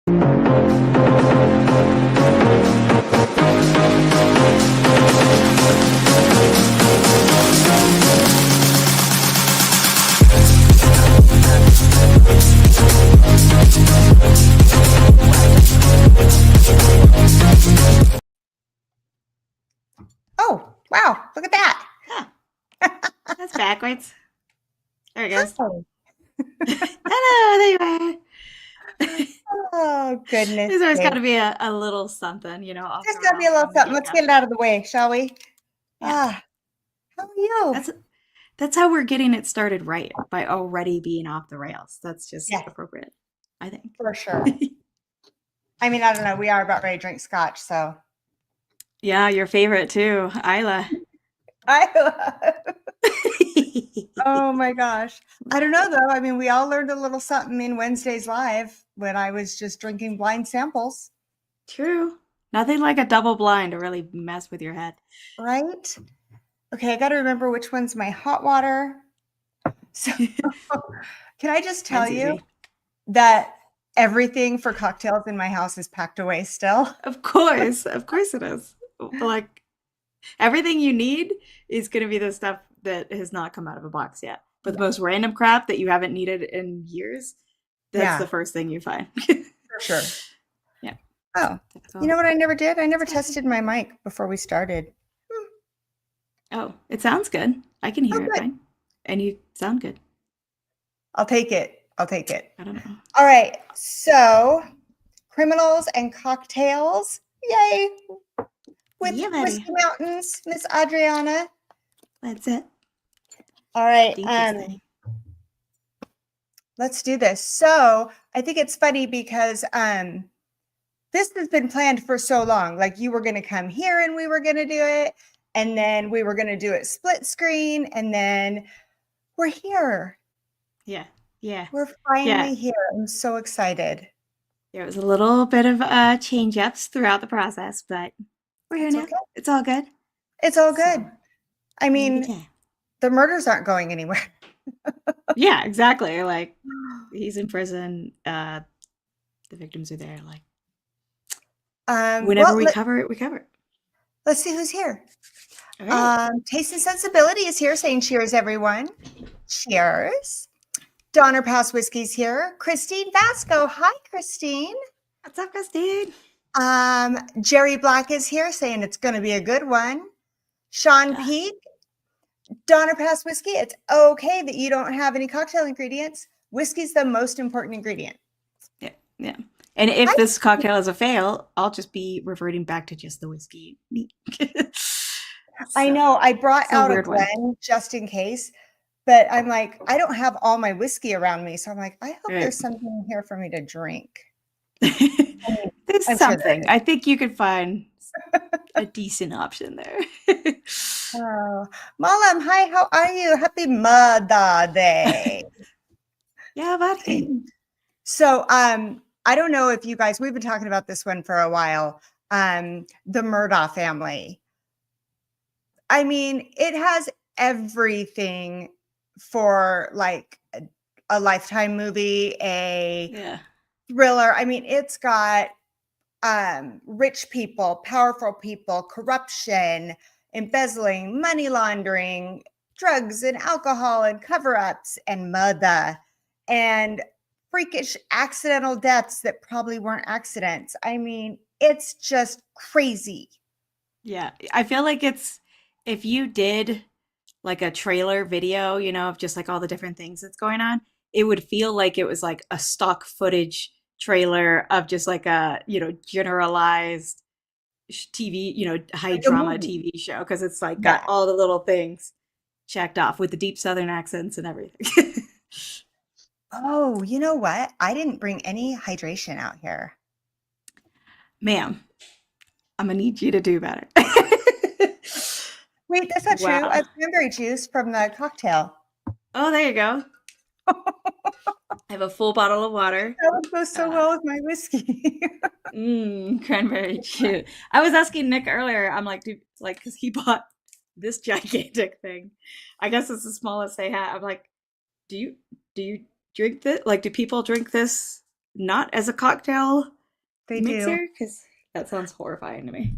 Oh, wow. Look at that. Huh. That's backwards. There it goes. Oh, Hello, there you are. oh goodness. There's always got to sake. be a little something, off There's the got to be a rails little from the something. Let's get-go. get it out of the way, shall we? Yeah. How are you? That's how we're getting it started right, by already being off the rails. That's just Yes. appropriate, I think. For sure. I mean, I don't know. We are about ready to drink scotch, so. Yeah, your favorite too, Isla. I love. Oh my gosh. I don't know though. I mean, we all learned a little something in Wednesday's live when I was just drinking blind samples, True. Nothing like a double blind to really mess with your head. right? Okay, I got to remember which one's my hot water. So, can I just tell Mine's you easy. that everything for cocktails in my house is packed away still? Of course it is. Like everything you need is going to be the stuff that has not come out of a box yet. But the most random crap that you haven't needed in years, that's the first thing you find. For sure. Yeah. Oh, you know what I never did? I never tested my mic before we started. Oh, it sounds good. I can hear it good. fine. And you sound good. I'll take it. I don't know. All right. So, criminals and cocktails. Yay. With Yeah, buddy. Whiskey Mountains, Miss Adriana. That's it. All right. Let's do this. So, I think it's funny because this has been planned for so long. Like you were going to come here and we were going to do it. And then we were going to do it split screen. And then we're here. Yeah. We're finally here. I'm so excited. There was a little bit of change-ups throughout the process, but we're here now. Okay. It's all good. It's all good. So, I mean, the murders aren't going anywhere. Yeah, exactly. Like he's in prison. The victims are there. Like whenever we cover it, we cover it. Let's see who's here. All right. Taste and Sensibility is here saying cheers, everyone. Cheers. Donner Pass Whiskey's here. Christine Vasco. Hi, Christine. What's up, Christine? Jerry Black is here saying it's going to be a good one. Sean Peak. Donner Pass Whiskey. It's okay that you don't have any cocktail ingredients. Whiskey's the most important ingredient. Yeah. And if this cocktail is a fail, I'll just be reverting back to just the whiskey. I know. I brought out a blend just in case. But I'm like, I don't have all my whiskey around me. So I'm like, I hope there's something here for me to drink. There's something. Sure I think you could find a decent option there. Oh, Malam, hi, how are you? Happy Murdaugh Day. Yeah, buddy. So, I don't know if you guys, we've been talking about this one for a while. The Murdaugh family. I mean, it has everything for like a Lifetime movie, a thriller. I mean, it's got rich people, powerful people, corruption, embezzling, money laundering, drugs and alcohol and cover-ups and murder and freakish accidental deaths that probably weren't accidents. I mean, it's just crazy. Yeah, I feel like it's, if you did like a trailer video, of just like all the different things that's going on, it would feel like it was like a stock footage trailer of just like a, generalized TV, high drama TV show. Cause it's like got all the little things checked off with the deep Southern accents and everything. Oh, you know what? I didn't bring any hydration out here. Ma'am, I'm gonna need you to do better. Wait, that's not true. I have cranberry juice from the cocktail. Oh, there you go. I have a full bottle of water. That would go so well with my whiskey. Cranberry juice. I was asking Nick earlier. I'm like, dude, like, because he bought this gigantic thing. I guess it's the smallest they have. I'm like, do you drink this? Like, do people drink this not as a cocktail They mixer, do. because that sounds horrifying to me.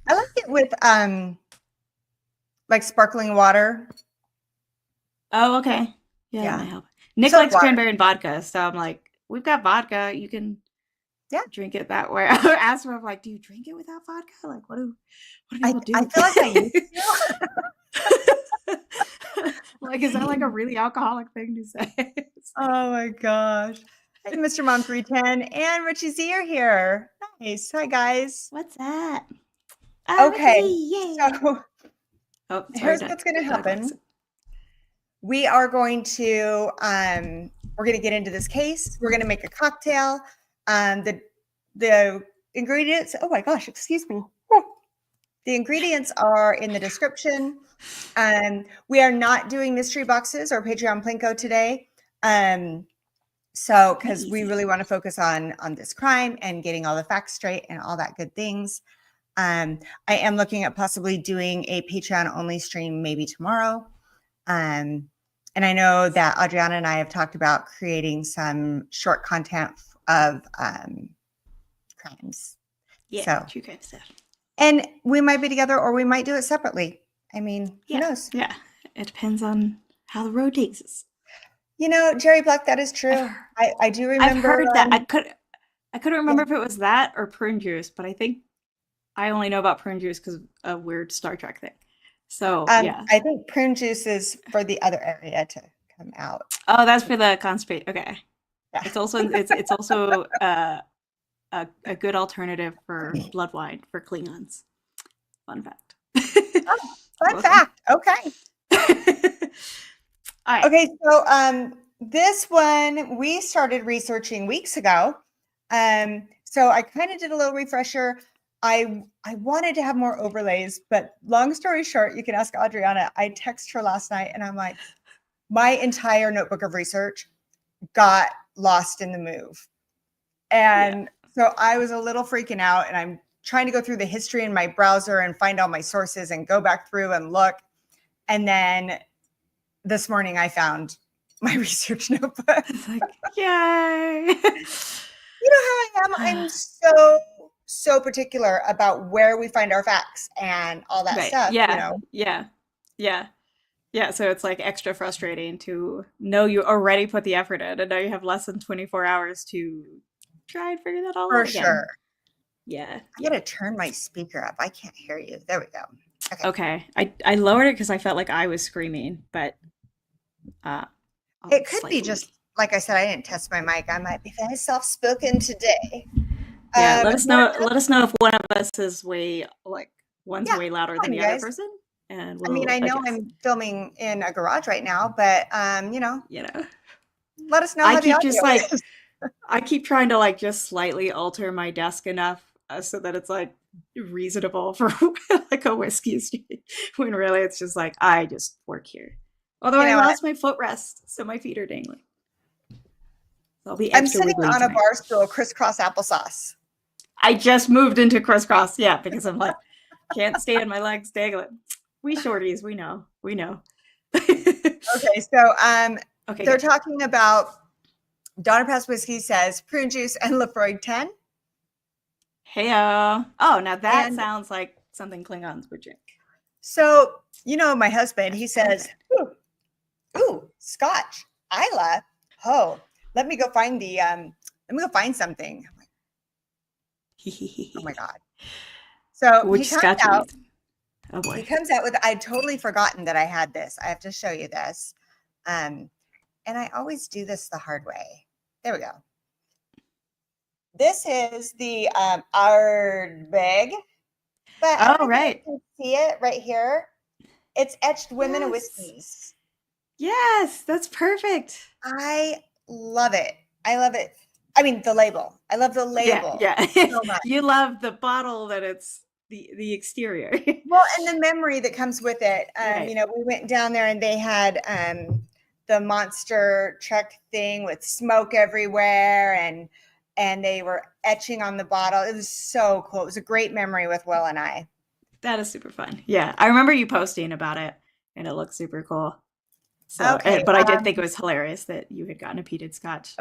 I like it with like sparkling water. Oh, okay. Yeah, that Yeah. might help. Nick Soda likes water. cranberry and vodka, so I'm like, we've got vodka. You can Yeah. drink it that way. I asked him, I'm like, do you drink it without vodka? Like, what do people do? I feel like I used to. Like, is that like a really alcoholic thing to say? Oh my gosh. Hey, Mr. Mom 310 and Richie Z are here. Nice. Hi, guys. What's that? Okay. Yeah. So Oh, sorry. here's what's going to happen. We are going to, we're going to get into this case. We're going to make a cocktail. The ingredients, oh my gosh, excuse me. The ingredients are in the description. We are not doing mystery boxes or Patreon Plinko today. So, because we really want to focus on this crime and getting all the facts straight and all that good things. I am looking at possibly doing a Patreon only stream maybe tomorrow. And I know that Adriana and I have talked about creating some short content of crimes. Yeah, so, true crime stuff. And we might be together or we might do it separately. I mean, who knows? Yeah, it depends on how the road takes us. You know, Jerry Black, that is true. I do remember. I've heard that. I couldn't remember if it was that or prune juice, but I think I only know about prune juice because of a weird Star Trek thing. So yeah, I think prune juice is for the other area to come out. Oh, that's for the constipate. Okay, yeah. It's also a good alternative for blood wine for Klingons. Fun fact. Fun fact. Okay. All right. Okay, so this one we started researching weeks ago. So I kind of did a little refresher. I wanted to have more overlays, but long story short, you can ask Adriana. I texted her last night and I'm like, my entire notebook of research got lost in the move. And so I was a little freaking out and I'm trying to go through the history in my browser and find all my sources and go back through and look. And then this morning I found my research notebook. It's like, yay. You know how I am? I'm so particular about where we find our facts and all that stuff. Yeah. You know? Yeah. So it's like extra frustrating to know you already put the effort in and now you have less than 24 hours to try and figure that all out again. For sure. Yeah. I gotta turn my speaker up. I can't hear you. There we go. Okay. I lowered it because I felt like I was screaming, but it could be just like I said, I didn't test my mic. I might be very soft-spoken today. Yeah, let us know. Let us know if one of us is way one's way louder than the other person. And I mean, I know I'm filming in a garage right now, but you know, let us know. How the audio is. I keep trying to just slightly alter my desk enough so that it's reasonable for like a whiskey street. When really it's just I just work here. Although I lost my footrest, so my feet are dangling. So I'm sitting on a bar stool, crisscross applesauce. I just moved into crisscross, because I'm can't stand my legs dangling. We shorties, we know. Okay, so they're talking about Donner Pass Whiskey says prune juice and Lefroy 10. Hey-o. Oh, now that sounds like something Klingons would drink. So, you know, my husband, he says, ooh, Scotch, Islay. Oh, let me go find something. Oh my God. So which Scotch? Oh boy. He comes out with, I'd totally forgotten that I had this. I have to show you this. And I always do this the hard way. There we go. This is the Ardbeg. But right. You can see it right here. It's etched women of whiskeys. Yes, that's perfect. I love it. I mean, the label. I love the label. Yeah. So much. You love the bottle that it's the exterior. Well, and the memory that comes with it. You know, we went down there and they had the monster truck thing with smoke everywhere and they were etching on the bottle. It was so cool. It was a great memory with Will and I. That is super fun. Yeah. I remember you posting about it and it looks super cool. So, Okay. but I did think it was hilarious that you had gotten a peated Scotch.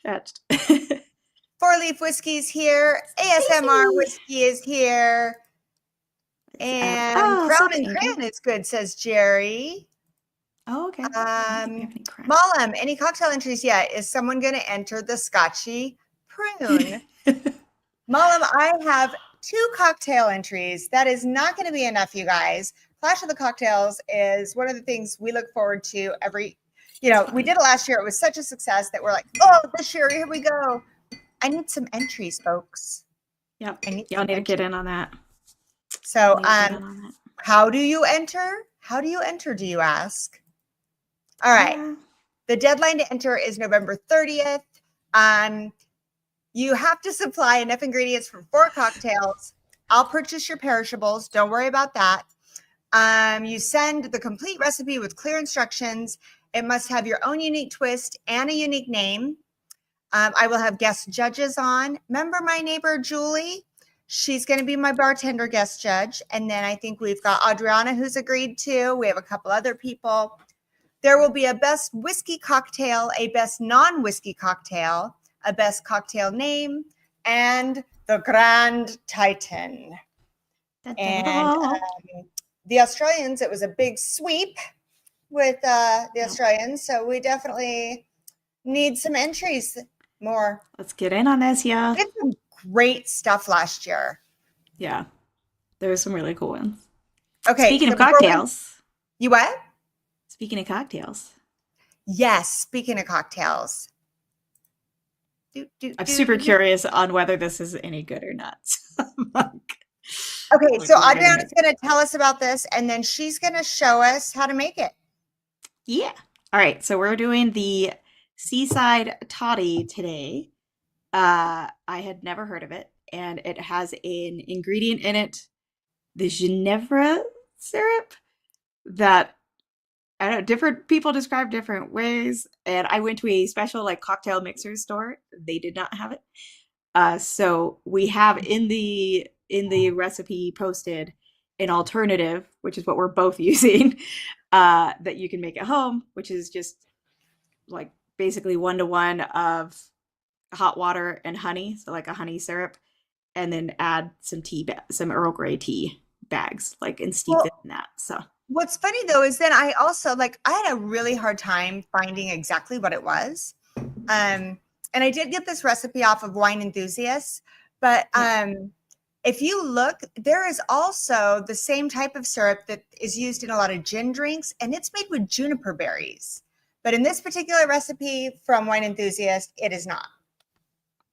Etched. 4-leaf whiskey's here. ASMR whiskey is here. And Crown and Cran is good, says Jerry. Oh, okay. I don't think we have any Crown. Mollum, any cocktail entries yet? Is someone going to enter the Scotchy prune? Mollum, I have 2 cocktail entries. That is not going to be enough, you guys. Clash of the Cocktails is one of the things we look forward to every, we did it last year. It was such a success that we're like, oh, this year, here we go. I need some entries, folks. Yep. Y'all need to get in on that. So, how do you enter? How do you enter, do you ask? All right. Yeah. The deadline to enter is November 30th. You have to supply enough ingredients for 4 cocktails. I'll purchase your perishables. Don't worry about that. You send the complete recipe with clear instructions. It must have your own unique twist and a unique name. I will have guest judges on. Remember my neighbor, Julie? She's going to be my bartender guest judge. And then I think we've got Adriana who's agreed to. We have a couple other people. There will be a best whiskey cocktail, a best non-whiskey cocktail, a best cocktail name, and the Grand Titan. And the Australians, it was a big sweep with the Australians. So we definitely need some entries more. Let's get in on this, yeah. We did some great stuff last year. Yeah. There were some really cool ones. Okay. Speaking of cocktails. You what? Speaking of cocktails. Yes, speaking of cocktails. I'm super curious on whether this is any good or not. Okay, so Adriana's going to tell us about this, and then she's going to show us how to make it. Yeah. All right, so we're doing the Seaside Toddy today. I had never heard of it, and it has an ingredient in it, the Genievre Syrup, that I don't know, different people describe different ways. And I went to a special cocktail mixer store. They did not have it. So we have in the recipe posted an alternative, which is what we're both using, that you can make at home, which is just basically 1-to-1 of hot water and honey. So a honey syrup, and then add some Earl Grey tea bags, and steep it in that. So what's funny though is then I also I had a really hard time finding exactly what it was. And I did get this recipe off of Wine Enthusiasts, but if you look, there is also the same type of syrup that is used in a lot of gin drinks, and it's made with juniper berries. But in this particular recipe from Wine Enthusiast, it is not.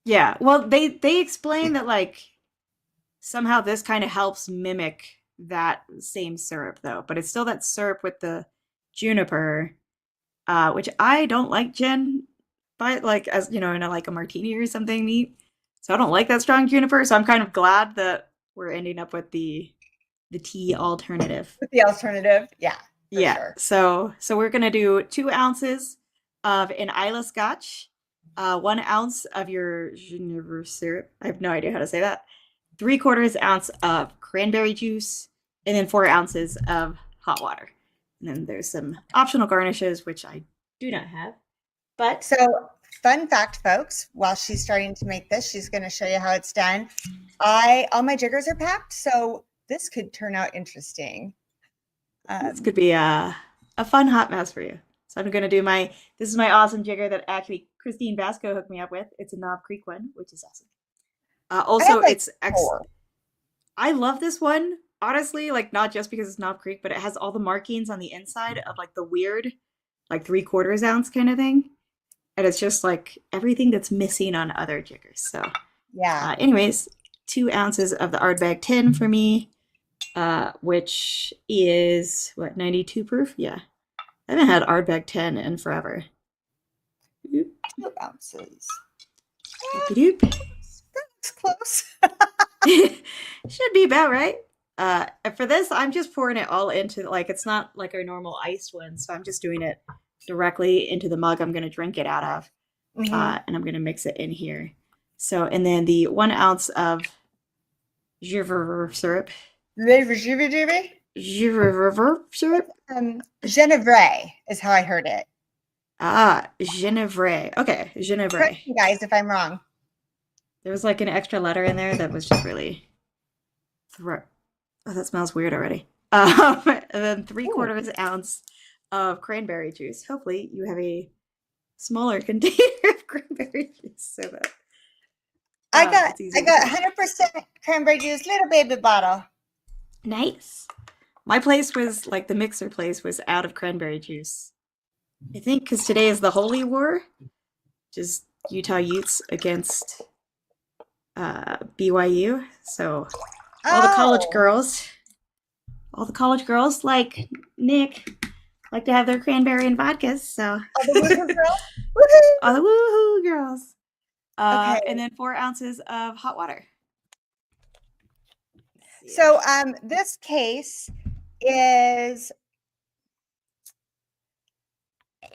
Yeah, well, they explain that somehow this kind of helps mimic that same syrup though, but it's still that syrup with the juniper, which I don't like gin, but as in a martini or something neat. So I don't like that strong juniper. So I'm kind of glad that we're ending up with the tea alternative. With the alternative, yeah. Yeah. Sure. So we're gonna do 2 ounces of an Islay Scotch, 1 ounce of your Genievre Syrup. I have no idea how to say that. 3/4 ounce of cranberry juice, and then 4 ounces of hot water. And then there's some optional garnishes, which I do not have. But so fun fact, folks, while she's starting to make this, she's going to show you how it's done. All my jiggers are packed, so this could turn out interesting. This could be a fun hot mess for you. So I'm going to do this is my awesome jigger that actually Christine Vasco hooked me up with. It's a Knob Creek one, which is awesome. Also, it's I love this one, honestly, not just because it's Knob Creek, but it has all the markings on the inside of the weird, 3/4 ounce kind of thing. And it's just everything that's missing on other jiggers. So yeah. Anyways, 2 ounces of the Ardbeg 10 for me, which is 92 proof? Yeah. I haven't had Ardbeg 10 in forever. 2 ounces. Doop. That's close. Should be about right. For this, I'm just pouring it all into it's not our normal iced one, so I'm just doing it directly into the mug I'm going to drink it out of, and I'm going to mix it in here. So, and then the 1 ounce of Genievre Syrup. Genievre syrup? Genievre is how I heard it. Ah, Genievre. Okay, Correct Genievre. me, guys, if I'm wrong. There was like an extra letter in there that was just really oh, that smells weird already. And then three Ooh. quarters ounce of cranberry juice. Hopefully, you have a smaller container of cranberry juice so that I it's easier to got pour. 100% cranberry juice, little baby bottle. Nice. My place was like the mixer place was out of cranberry juice. I think because today is the Holy War, just Utah Utes against BYU. So all the college Oh, girls, all the college girls like Nick like to have their cranberry and vodkas. So oh, the woohoo girl. Woohoo! all the woohoo girls. Okay. And then 4 ounces of hot water. So this case is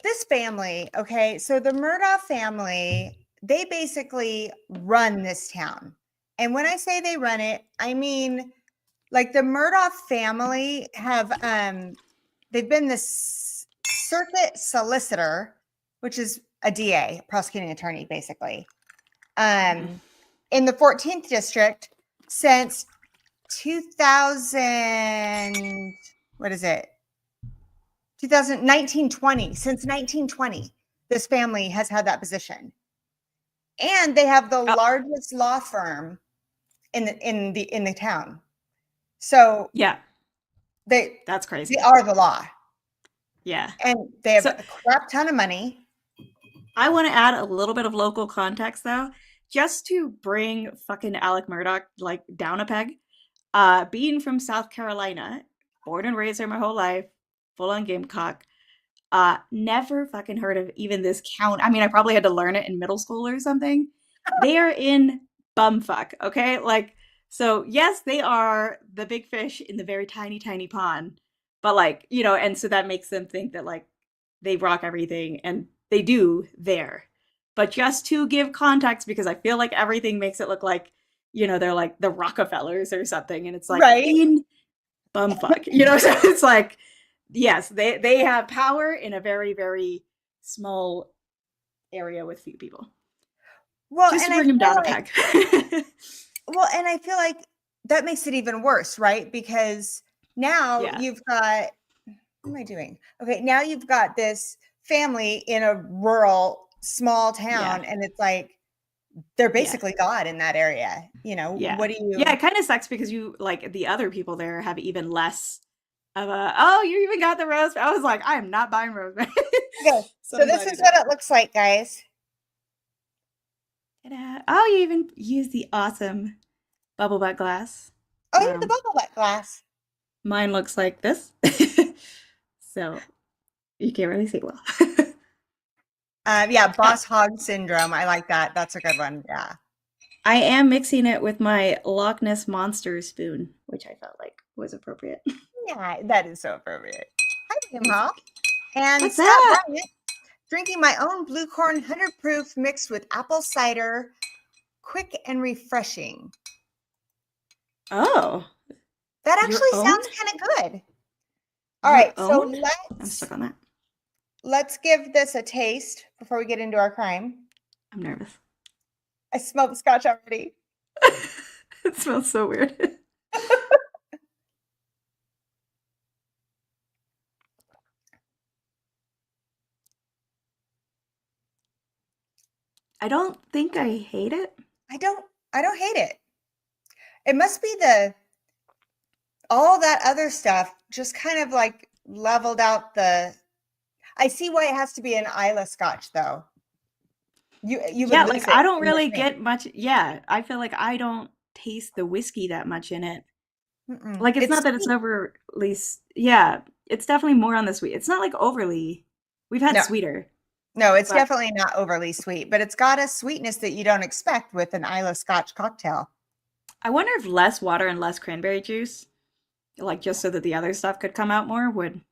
this family, okay? So the Murdaugh family, they basically run this town. And when I say they run it, I mean like the Murdaugh family have they've been this circuit solicitor, which is a DA, prosecuting attorney, basically, in the 14th district since 2000. What is it? 1920. Since 1920, this family has had that position, and they have the largest law firm in the town. So Yeah, that's they crazy. are the law. Yeah. And they have So a crap ton of money. I want to add a little bit of local context though, just to bring fucking Alec Murdaugh like down a peg. Being from South Carolina, born and raised there my whole life, full on Gamecock. Never fucking heard of even this count. I mean, I probably had to learn it in middle school or something. They are in bumfuck, okay? Like, so yes, they are the big fish in the very tiny, tiny pond. But like, and so that makes them think that like they rock everything, and they do there. But just to give context, because I feel like everything makes it look like, they're like the Rockefellers or something, and it's like Right. in bumfuck, so it's like, yes, they have power in a very, very small area with few people. Well, Just and to I bring them feel down a like peg. and I feel like that makes it even worse, right? Because now Yeah. you've got what am I doing? Okay, now you've got this family in a rural small town, and it's like they're basically God in that area. Yeah. What do Yeah, you it kind of sucks because you like the other people there have even less of a, oh, you even got the rose. I was like, I am not buying rosemary. Okay, so this Somebody is did. what it looks like, guys. Ta-da. Oh, you even use the awesome bubble butt glass. Oh, yeah, the bubble butt glass. Mine looks like this. So you can't really see well. Yeah, boss hog syndrome. I like that. That's a good one. Yeah. I am mixing it with my Loch Ness Monster spoon, which I felt like was appropriate. Yeah, that is so appropriate. Hi, Kim Hall. And What's Scott that? Bryant, drinking my own Blue Corn 100 proof mixed with apple cider, quick and refreshing. Oh, That your actually own? sounds kind of good. All Your right, so own? I'm stuck on that. let's give this a taste before we get into our crime. I'm nervous. I smell the scotch already. It smells so weird. I don't think I hate it. I don't hate it. It must be all that other stuff just kind of like leveled out I see why it has to be an Islay Scotch though. You would Yeah, lose like it I don't in the really cream. get much. Yeah, I feel like I don't taste the whiskey that much in it. Like it's It's not that it's sweet. overly. Yeah, it's definitely more on the sweet. It's not like overly. We've had No, sweeter, no, it's but definitely not overly sweet, but it's got a sweetness that you don't expect with an Islay Scotch cocktail. I wonder if less water and less cranberry juice, like just so that the other stuff could come out more, would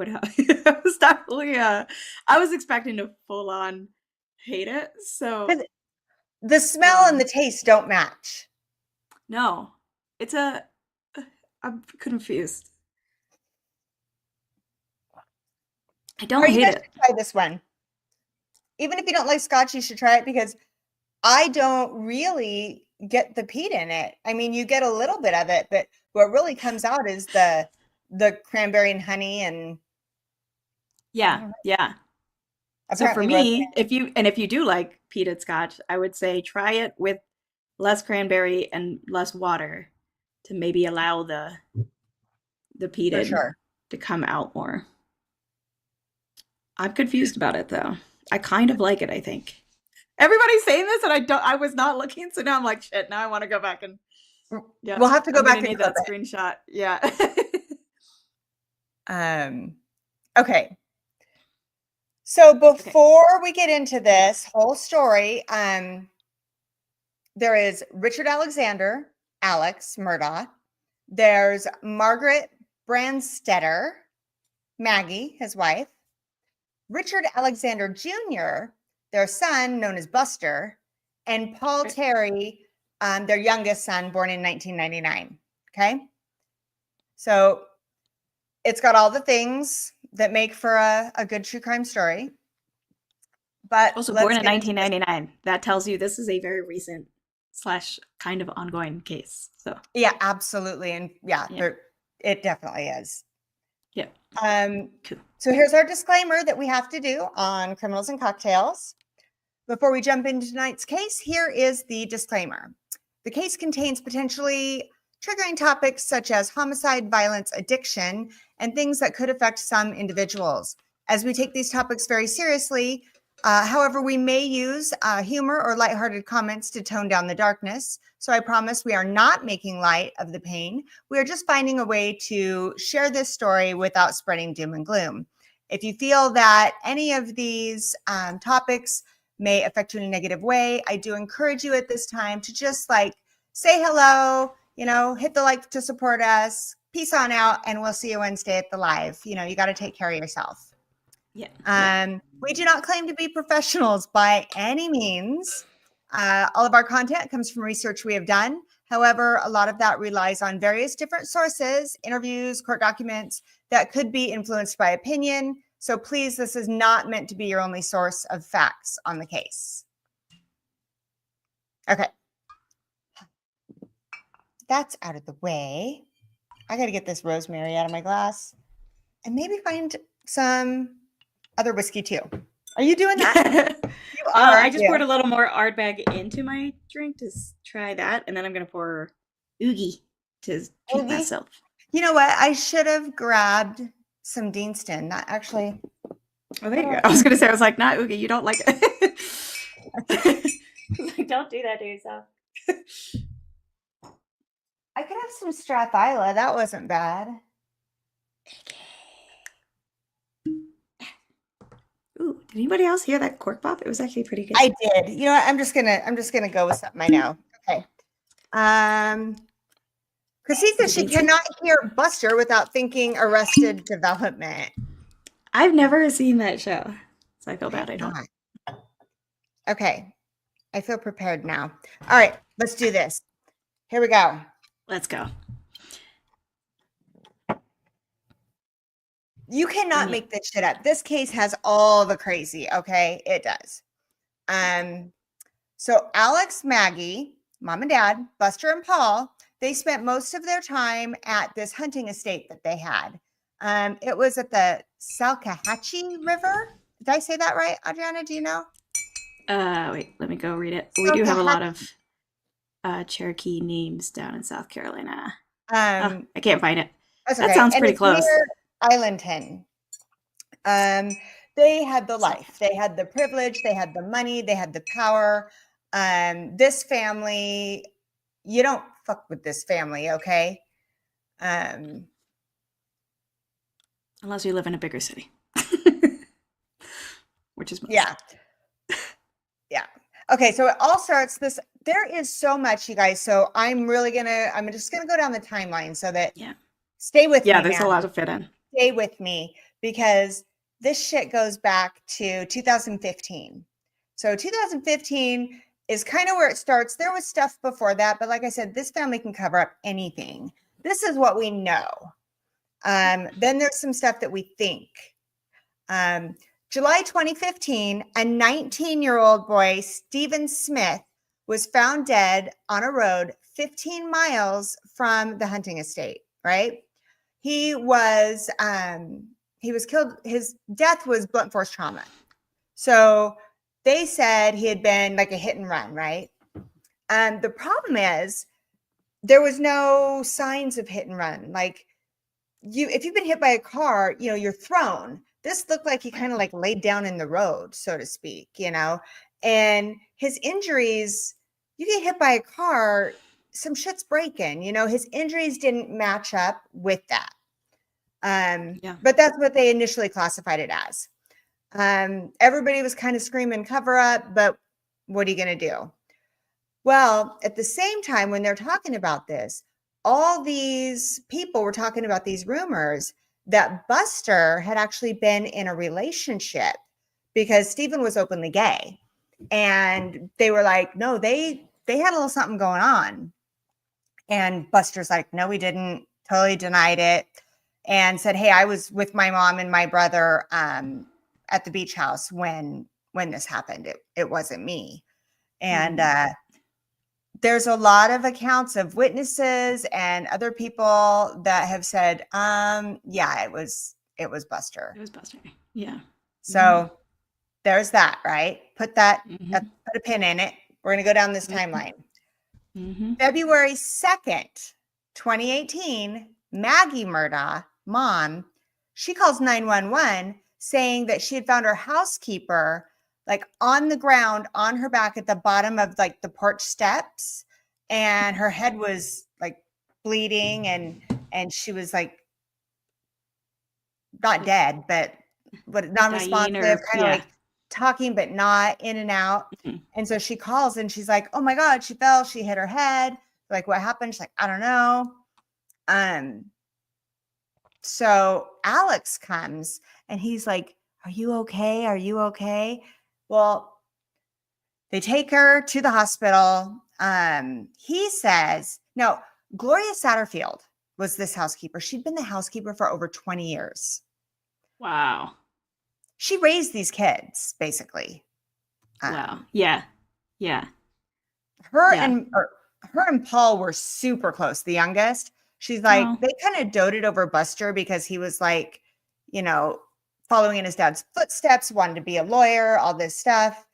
help. I was definitely I was expecting to full on hate it. So Because the smell and the taste don't match. no, it's I'm confused. I don't Or you hate guys it. should try this one. Even if you don't like Scotch, you should try it because I don't really get the peat in it. I mean, you get a little bit of it, but what really comes out is the cranberry and honey and I Yeah, don't know, yeah. So for apparently rosemary. me, if you do like peated scotch, I would say try it with less cranberry and less water to maybe allow the For peated sure. to come out more. I'm confused about it though. I kind of like it, I think. Everybody's saying this and I was not looking, so now I'm like, shit, now I want to go back and yeah, We'll have to go I'm gonna back and need clip that screenshot. Yeah. it. Okay. So Okay. before we get into this whole story, there is Richard Alexander, Alex Murdaugh. There's Margaret Brandstetter, Maggie, his wife. Richard Alexander Jr., their son, known as Buster, and Paul Okay. Terry, their youngest son, born in 1999. Okay. So it's got all the things that make for a good true crime story. But Also born let's in get into this. 1999. That tells you this is a very recent slash kind of ongoing case. So Yeah, absolutely. And yeah, yeah. it definitely is. Yeah. Cool. So here's our disclaimer that we have to do on Criminals and Cocktails. Before we jump into tonight's case, here is the disclaimer. The case contains potentially triggering topics such as homicide, violence, addiction, and things that could affect some individuals. As we take these topics very seriously, however, we may use humor or lighthearted comments to tone down the darkness. So I promise we are not making light of the pain. We are just finding a way to share this story without spreading doom and gloom. If you feel that any of these topics may affect you in a negative way, I do encourage you at this time to just like say hello, hit the like to support us. Peace on out, and we'll see you Wednesday at the live. You got to take care of yourself. Yeah. We do not claim to be professionals by any means. All of our content comes from research we have done. However, a lot of that relies on various different sources, interviews, court documents that could be influenced by opinion. So please, this is not meant to be your only source of facts on the case. Okay. That's out of the way. I got to get this rosemary out of my glass and maybe find some other whiskey too. Are you doing that? You are. I just poured a little more Ardbeg into my drink to try that, and then I'm gonna pour Oogie to treat myself. You know what? I should have grabbed some Deanston. Not actually. Oh, there you go. I was gonna say, I was like, not Oogie. You don't like it. Like, don't do that to yourself. I could have some Strathyla. That wasn't bad. Ooh, did anybody else hear that cork pop? It was actually pretty good. I did. You know what? I'm just gonna go with something I know. Okay. Chrissy says she cannot hear Buster without thinking Arrested Development. I've never seen that show, so I feel bad I don't. Okay. I feel prepared now. All right, let's do this. Here we go. Let's go. You cannot make this shit up. This case has all the crazy, okay? It does. So Alex, Maggie, mom and dad, Buster and Paul, they spent most of their time at this hunting estate that they had. It was at the Salkehatchie River. Did I say that right, Adriana? Do you know? Wait, let me go read it. We do have a lot of Cherokee names down in South Carolina. I can't find it. That sounds pretty close. Islandton. They had the life, they had the privilege, they had the money, they had the power. This family, you don't fuck with this family, okay? Unless you live in a bigger city. Which is most. Yeah. Yeah. Okay, so it all starts there is so much, you guys. So I'm just gonna go down the timeline so that stay with me. Yeah, there's a lot to fit in. Stay with me because this shit goes back to 2015. So 2015 is kind of where it starts. There was stuff before that, but like I said, this family can cover up anything. This is what we know. Then there's some stuff that we think. July 2015, a 19-year-old boy, Stephen Smith, was found dead on a road 15 miles from the hunting estate, right? He was killed. His death was blunt force trauma. So they said he had been like a hit and run, right? The problem is there was no signs of hit and run. Like if you've been hit by a car, you're thrown. This looked like he kind of like laid down in the road, so to speak, and his injuries, you get hit by a car, some shit's breaking, his injuries didn't match up with that. But that's what they initially classified it as. Everybody was kind of screaming cover up, but what are you going to do? Well, at the same time, when they're talking about this, all these people were talking about these rumors that Buster had actually been in a relationship because Stephen was openly gay. And they were like, no, they had a little something going on. And Buster's like, no, we didn't. Totally denied it. And said, hey, I was with my mom and my brother at the beach house when this happened. It wasn't me. And there's a lot of accounts of witnesses and other people that have said, yeah, it was Buster. It was Buster. Yeah. So there's that, right? Put a pin in it. We're going to go down this timeline. February 2nd, 2018, Maggie Murdaugh, mom, she calls 911 saying that she had found her housekeeper like on the ground on her back at the bottom of like the porch steps, and her head was like bleeding and she was like not dead, but non-responsive, kind of like talking but not, in and out. And so she calls and she's like, oh my God, she fell, she hit her head. Like, what happened? She's like, I don't know. So Alex comes and he's like, are you okay? Are you okay? Well, they take her to the hospital. He says, no, Gloria Satterfield was this housekeeper. She'd been the housekeeper for over 20 years. Wow. She raised these kids, basically. Wow. Yeah. Her and Paul were super close, the youngest. She's like, they kind of doted over Buster because he was like, following in his dad's footsteps, wanted to be a lawyer, all this stuff.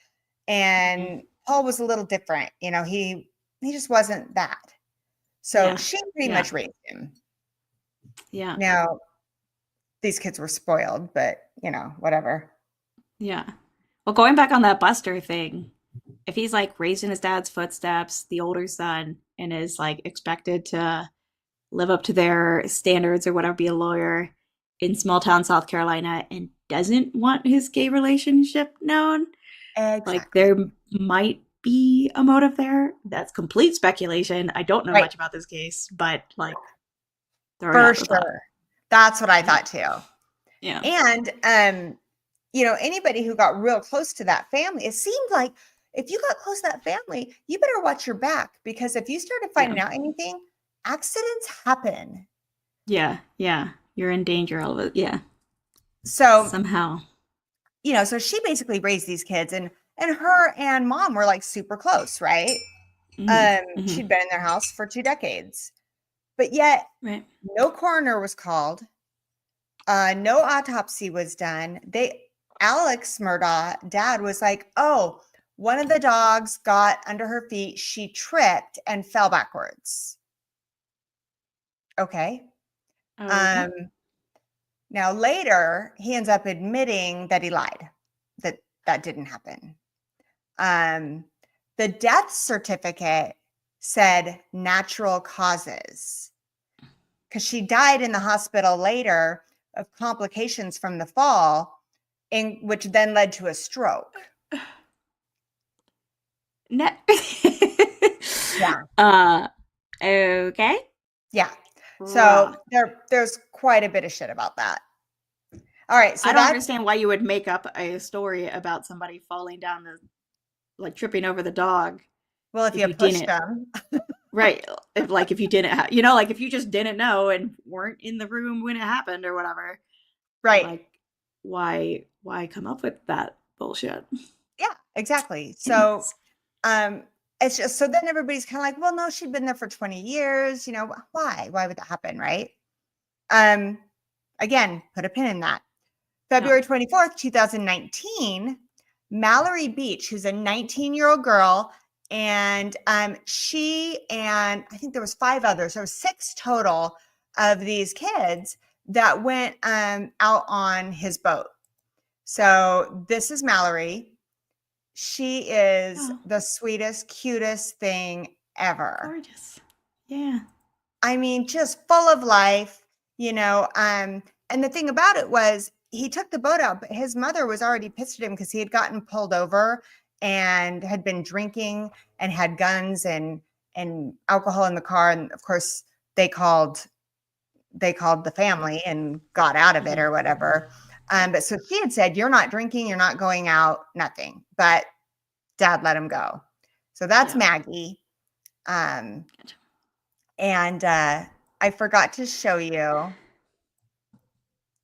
And Paul was a little different. He just wasn't that. So she pretty much raised him. Yeah. Now, these kids were spoiled, but, whatever. Yeah. Well, going back on that Buster thing, if he's like raised in his dad's footsteps, the older son, and is like expected to live up to their standards or whatever, be a lawyer in small town South Carolina, and doesn't want his gay relationship known, like there might be a motive there. That's complete speculation. I don't know much about this case, but like for sure. That's what I thought too. Yeah. And anybody who got real close to that family, it seemed like if you got close to that family, you better watch your back, because if you started finding out anything, accidents happen. Yeah. You're in danger all of it. Yeah. So somehow, so she basically raised these kids, and her and mom were like super close, right? She'd been in their house for 2 decades, but yet no coroner was called. No autopsy was done. Alex Murdaugh, dad, was like, oh, one of the dogs got under her feet. She tripped and fell backwards. Okay. Now later, he ends up admitting that he lied, that didn't happen. The death certificate said natural causes, because she died in the hospital later of complications from the fall, which then led to a stroke. Yeah. Okay. Yeah. So there's quite a bit of shit about that. All right. So I don't understand why you would make up a story about somebody falling down tripping over the dog. Well, if you pushed them. Right. If you didn't if you just didn't know and weren't in the room when it happened or whatever. Right. why come up with that bullshit? Yeah, exactly. So, it's just, so then everybody's kind of like, well, no, she'd been there for 20 years. Why? Why would that happen? Right. Um, Again, put a pin in that. February 24th, 2019, Mallory Beach, who's a 19-year-old girl, and she and I think there was 5 others. There was 6 total of these kids that went out on his boat. So this is Mallory. She is the sweetest, cutest thing ever. Gorgeous. Yeah. I mean, just full of life, and the thing about it was he took the boat out, but his mother was already pissed at him because he had gotten pulled over and had been drinking and had guns and alcohol in the car. And of course they called the family and got out of it or whatever. But so she had said, you're not drinking, you're not going out, nothing, but Dad let him go. So that's Maggie. And I forgot to show you.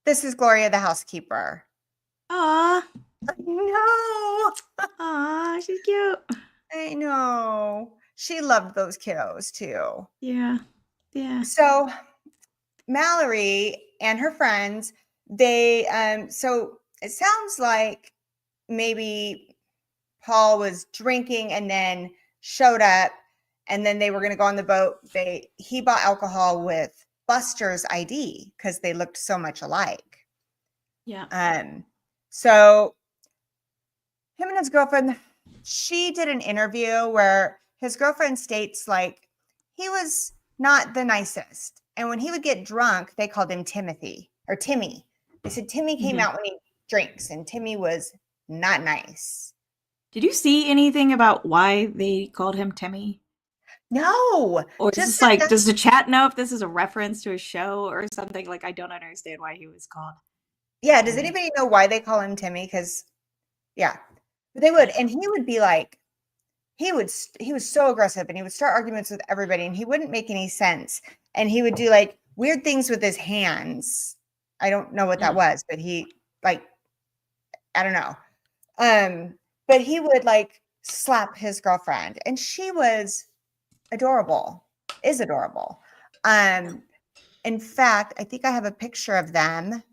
This is Gloria, the housekeeper. Aw. I know. Aw, she's cute. I know. She loved those kiddos too. Yeah. Yeah. So Mallory and her friends, they so it sounds like maybe Paul was drinking and then showed up, and then they were going to go on the boat. He bought alcohol with Buster's ID because they looked so much alike. Yeah. So him and his girlfriend, she did an interview where his girlfriend states like he was not the nicest. And when he would get drunk, they called him Timothy or Timmy. They said Timmy came out when he drinks, and Timmy was not nice. Did you see anything about why they called him Timmy? No. Or just like, does the chat know if this is a reference to a show or something? Like, I don't understand why he was called. Yeah. Does anybody know why they call him Timmy? Because, yeah, they would. And he would be like, he was so aggressive, and he would start arguments with everybody, and he wouldn't make any sense. And he would do like weird things with his hands. I don't know what that was, but he like, I don't know. But he would like slap his girlfriend, and she was adorable, is adorable. In fact, I think I have a picture of them.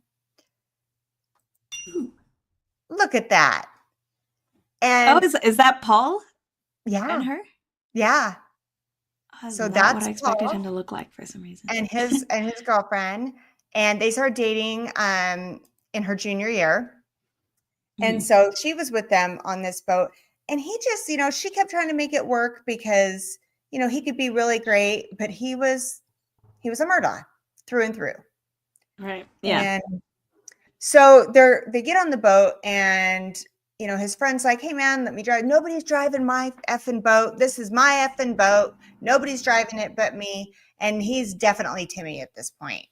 Look at that. And is that Paul? Yeah. And her? Yeah. So that's what I expected Paul him to look like for some reason. And his girlfriend, and they started dating in her junior year. And so she was with them on this boat, and he just, she kept trying to make it work because, he could be really great, but he was a Murdaugh through and through. Right. Yeah. And so they get on the boat, and, his friend's like, hey man, let me drive. Nobody's driving my effing boat. This is my effing boat. Nobody's driving it but me. And he's definitely Timmy at this point.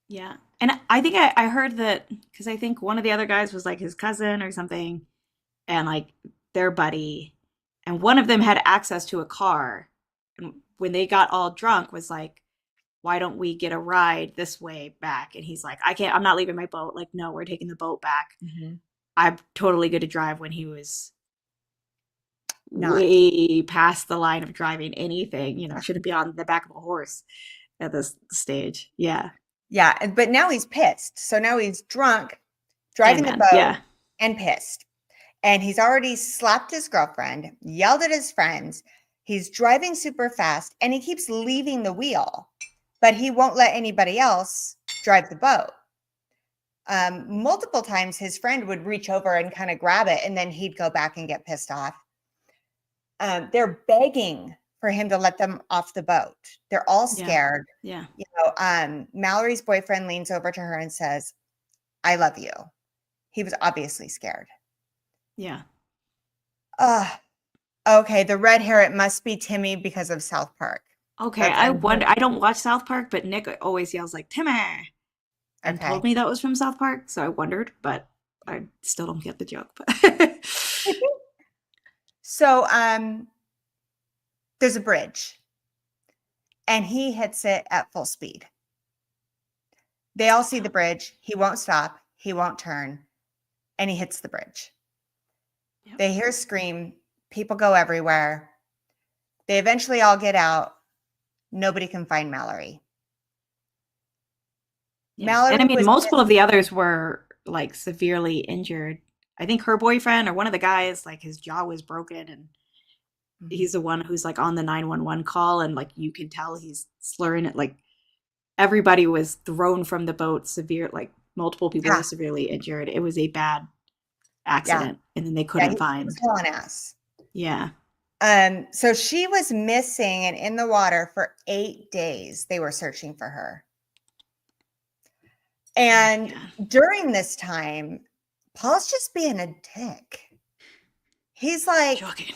Yeah. And I think I heard that because I think one of the other guys was like his cousin or something, and like their buddy, and one of them had access to a car, and when they got all drunk was like, why don't we get a ride this way back? And he's like, I'm not leaving my boat. Like, no, we're taking the boat back. I'm totally good to drive, when he was way past the line of driving anything, shouldn't be on the back of a horse at this stage. Yeah. Yeah, but now he's pissed. So now he's drunk, driving the boat, and pissed. And he's already slapped his girlfriend, yelled at his friends. He's driving super fast, and he keeps leaving the wheel, but he won't let anybody else drive the boat. Multiple times his friend would reach over and kind of grab it, and then he'd go back and get pissed off. They're begging for him to let them off the boat. They're all scared. Yeah. Mallory's boyfriend leans over to her and says, I love you. He was obviously scared. Yeah. Okay. The red hair, it must be Timmy because of South Park. Okay. I wonder, I don't watch South Park, but Nick always yells like Timmy and told me that was from South Park. So I wondered, but I still don't get the joke. But So, there's a bridge, and he hits it at full speed. They all see the bridge. He won't stop. He won't turn, and he hits the bridge. Yep. They hear a scream. People go everywhere. They eventually all get out. Nobody can find Mallory. Yeah. Mallory And I mean, was multiple of the others were like severely injured. I think her boyfriend or one of the guys, like his jaw was broken, and he's the one who's like on the 911 call, and like you can tell he's slurring it. Like everybody was thrown from the boat, severe, like multiple people Yeah. were severely injured. It was a bad Yeah. accident, and then they Yeah, couldn't he find. was hauling ass. Yeah. So she was missing and in the water for 8 days. They were searching for her. And Yeah. during this time, Paul's just being a dick. He's like, Shocking.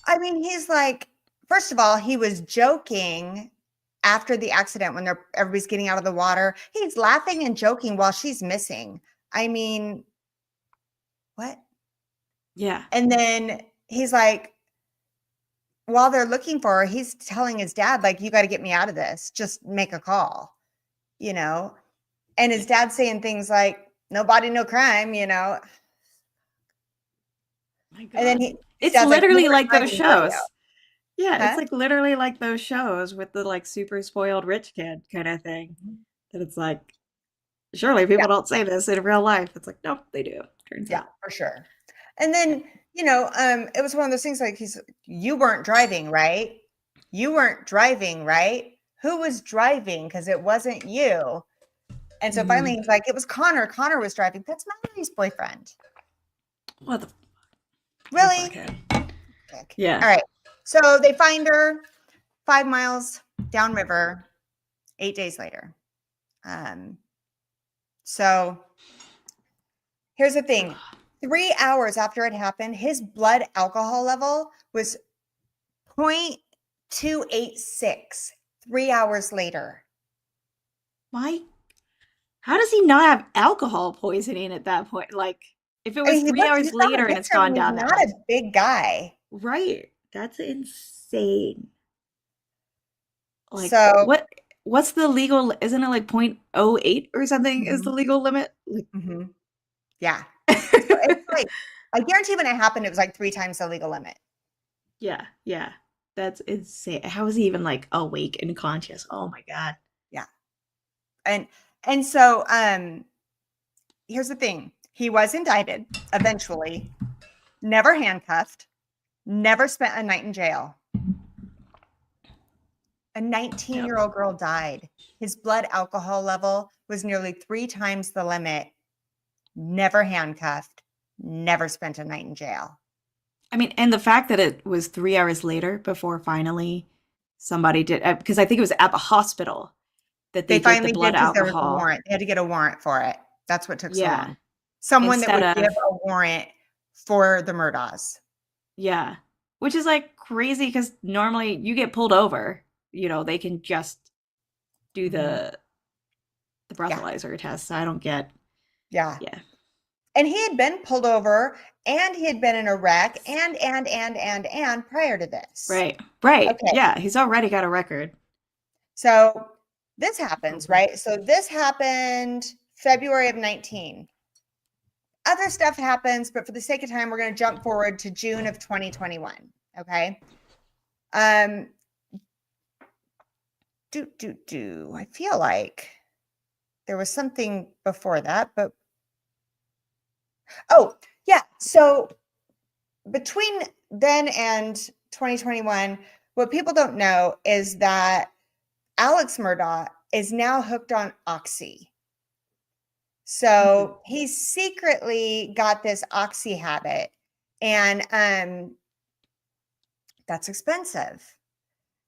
I mean, he's like, first of all, he was joking after the accident when everybody's getting out of the water. He's laughing and joking while she's missing. I mean, what? Yeah. And then he's like, while they're looking for her, he's telling his dad, like, you got to get me out of this. Just make a call, you know? And his dad's saying things like, no body, no crime, you know? My God. And then it's dad's literally like those shows. Yeah, it's Huh? like literally like those shows with the like super spoiled rich kid kind of thing. That it's like, surely people don't say this in real life. It's like, nope, they do. Turns Yeah, out. for sure. And then, you know, it was one of those things like you weren't driving, right? You weren't driving, right? Who was driving? Because it wasn't you. And so finally he's like, it was Connor. Connor was driving. That's Mallory's boyfriend. What the Really? fuck? Yeah. All right. So they find her 5 miles downriver 8 days later. So here's the thing. 3 hours after it happened, his blood alcohol level was 0.286 3 hours later. Why? How does he not have alcohol poisoning at that point? Like, if it was 3 hours later and it's gone down that much. He's not a big guy. Right. That's insane. Like, so what's the legal, isn't it like 0.08 or something is the legal limit? Like, yeah. So it's like, I guarantee when it happened, it was like 3 times the legal limit. Yeah. That's insane. How is he even like awake and conscious? Oh my God. Yeah. And so here's the thing. He was indicted eventually, never handcuffed, never spent a night in jail. A 19-year-old girl died. His blood alcohol level was nearly 3 times the limit. Never handcuffed, never spent a night in jail. I mean, and the fact that it was 3 hours later before finally somebody did, because I think it was at the hospital that they finally did the blood did, 'cause there was a alcohol. warrant. They had to get a warrant for it. That's what took so Yeah. long. Someone that Instead would give of, a warrant for the Murdaughs. yeah, which is like crazy because normally you get pulled over, you know, they can just do the breathalyzer test. I don't get. Yeah. Yeah. And he had been pulled over and he had been in a wreck and prior to this. Right. Okay. Yeah, he's already got a record. So this happens, right? So this happened February of 19. Other stuff happens, but for the sake of time, we're going to jump forward to June of 2021. Okay. I feel like there was something before that, but oh, yeah. So between then and 2021, what people don't know is that Alex Murdaugh is now hooked on Oxy. So he secretly got this Oxy habit, and that's expensive.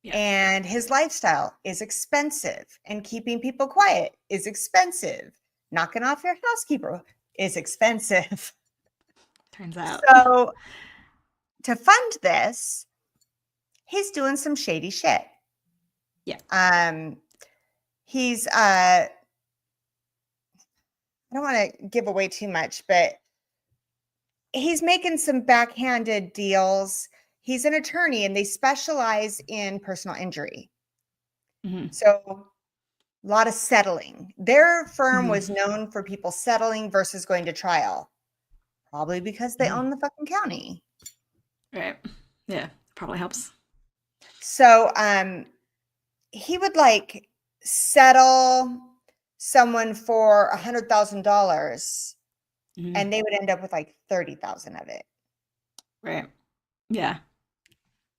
Yeah. And his lifestyle is expensive, and keeping people quiet is expensive. Knocking off your housekeeper is expensive. Turns out. So to fund this, he's doing some shady shit. Yeah. He's I don't want to give away too much, but he's making some backhanded deals. He's an attorney and they specialize in personal injury. So A lot of settling. Their firm Mhm. was known for people settling versus going to trial. Probably because they Mhm. own the fucking county. Right. Yeah. Probably helps. So he would like settle someone for $100,000 Mhm. and they would end up with like 30,000 of it. Right. Yeah.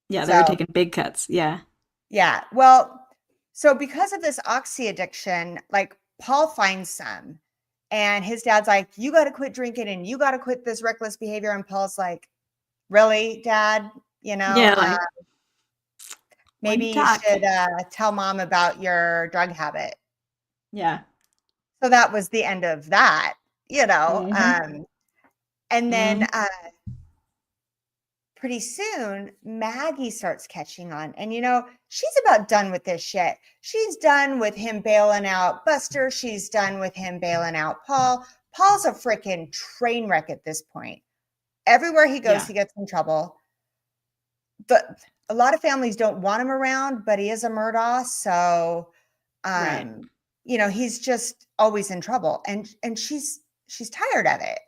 Yeah. They were So taking big cuts. Yeah. yeah. Well, so because of this oxy addiction, like Paul finds some and his dad's like, you got to quit drinking and you got to quit this reckless behavior. And Paul's like, really, Dad? You know, Yeah. Like, maybe one you talk. should tell mom about your drug habit. Yeah. So that was the end of that, you know. Hmm. And then Hmm. pretty soon, Maggie starts catching on. And, you know, she's about done with this shit. She's done with him bailing out Buster. She's done with him bailing out Paul. Paul's a freaking train wreck at this point. Everywhere he goes, Yeah. he gets in trouble. But a lot of families don't want him around, but he is a Murdaugh. So, Right. you know, he's just always in trouble. And she's tired of it.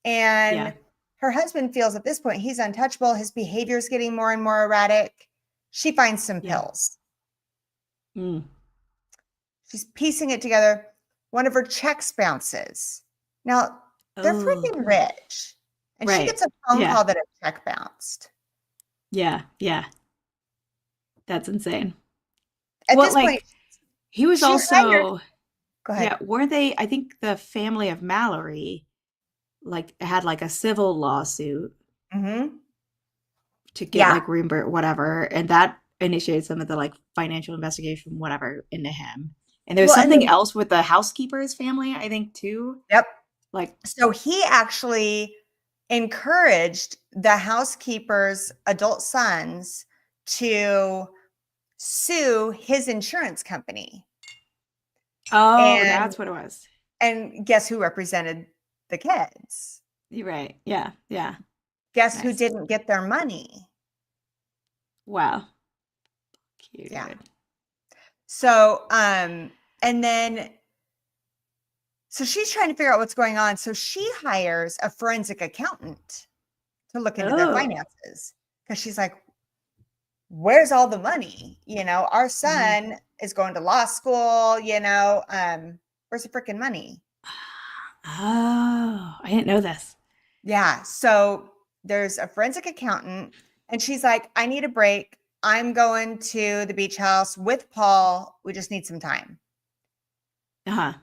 Yeah. And her husband feels at this point he's untouchable. His behavior is getting more and more erratic. She finds some Yeah. pills. Mm. She's piecing it together. One of her checks bounces. Now, they're Oh. freaking rich. And she Right. gets a phone Yeah. call that a check bounced. Yeah. Yeah. That's insane. At Well, this point, like, he was she hired, also, go yeah, ahead. were they, I think the family of Mallory, like, had like a civil lawsuit Mm-hmm. to get Yeah. like reimbursed, whatever. And that initiated some of the like financial investigation, whatever, into him. And there was Well, and something then, else with the housekeeper's family, I think, too. yep. Like, So he actually encouraged the housekeeper's adult sons to sue his insurance company. oh, And that's what it was. guess who represented the kids? You're right. Yeah. Yeah. Guess who Nice. didn't get their money? Wow. Yeah. Cute. So and then so she's trying to figure out what's going on. So she hires a forensic accountant to look into their Oh. finances because she's like, where's all the money? You know, our Mhm. son is going to law school, you know, where's the freaking money? Oh, I didn't know this. Yeah. So there's a forensic accountant, and she's like, I need a break. I'm going to the beach house with Paul. We just need some time. Uh-huh.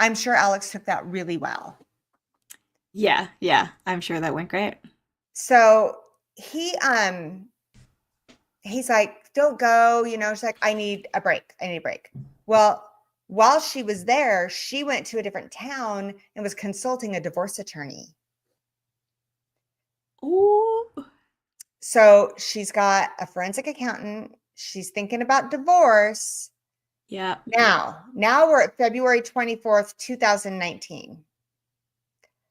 I'm sure Alex took that really well. Yeah, yeah. I'm sure that went great. So he's like, don't go, you know, she's like, I need a break. I need a break. Well, while she was there, she went to a different town and was consulting a divorce attorney. Ooh. So she's got a forensic accountant. She's thinking about divorce. Yeah. Now we're at February 24th, 2019.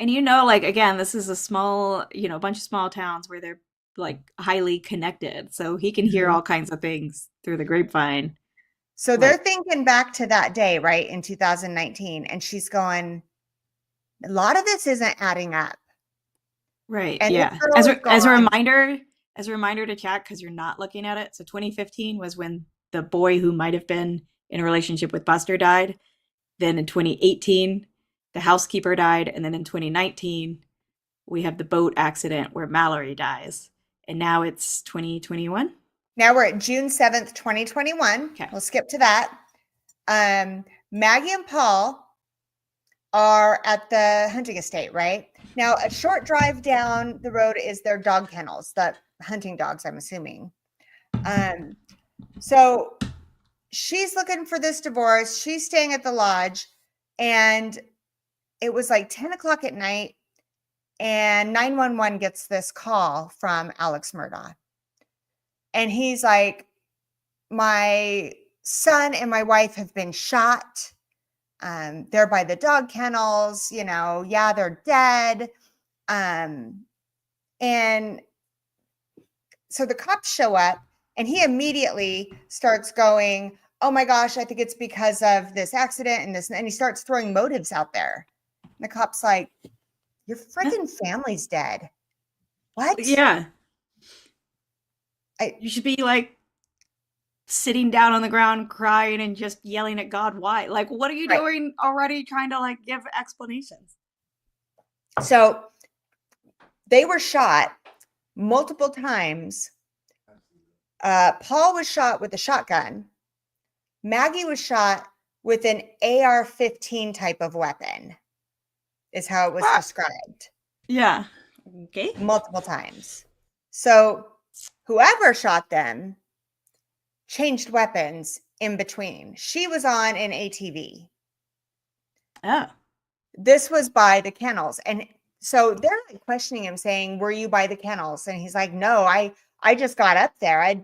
And you know, like again, this is a small, a bunch of small towns where they're like highly connected. So he can hear Mhm. all kinds of things through the grapevine. So they're Like, thinking back to that day, right, in 2019. And she's going, a lot of this isn't adding up. right, And this yeah. girl is going, As a reminder to chat, because you're not looking at it. So 2015 was when the boy who might have been in a relationship with Buster died. Then in 2018, the housekeeper died. And then in 2019, we have the boat accident where Mallory dies. And now it's 2021. now we're at June 7th, 2021. Okay. We'll skip to that. Maggie and Paul are at the hunting estate, right? Now, a short drive down the road is their dog kennels, the hunting dogs, I'm assuming. So she's looking for this divorce. She's staying at the lodge, and it was like 10 o'clock at night, and 911 gets this call from Alex Murdaugh. And he's like, my son and my wife have been shot. They're by the dog kennels, you know, yeah, they're dead. And so the cops show up and he immediately starts going, oh my gosh, I think it's because of this accident and this, and he starts throwing motives out there. And the cop's like, your freaking family's dead. What? Yeah. You should be like sitting down on the ground crying and just yelling at God why. Like, what are you doing already trying to like give explanations? So they were shot multiple times. Paul was shot with a shotgun. Maggie was shot with an AR-15 type of weapon, is how it was described. Yeah. Okay. Multiple times. So whoever shot them changed weapons in between. She was on an ATV. Oh. This was by the kennels. And so they're like questioning him, saying, were you by the kennels? And he's like, no, I just got up there.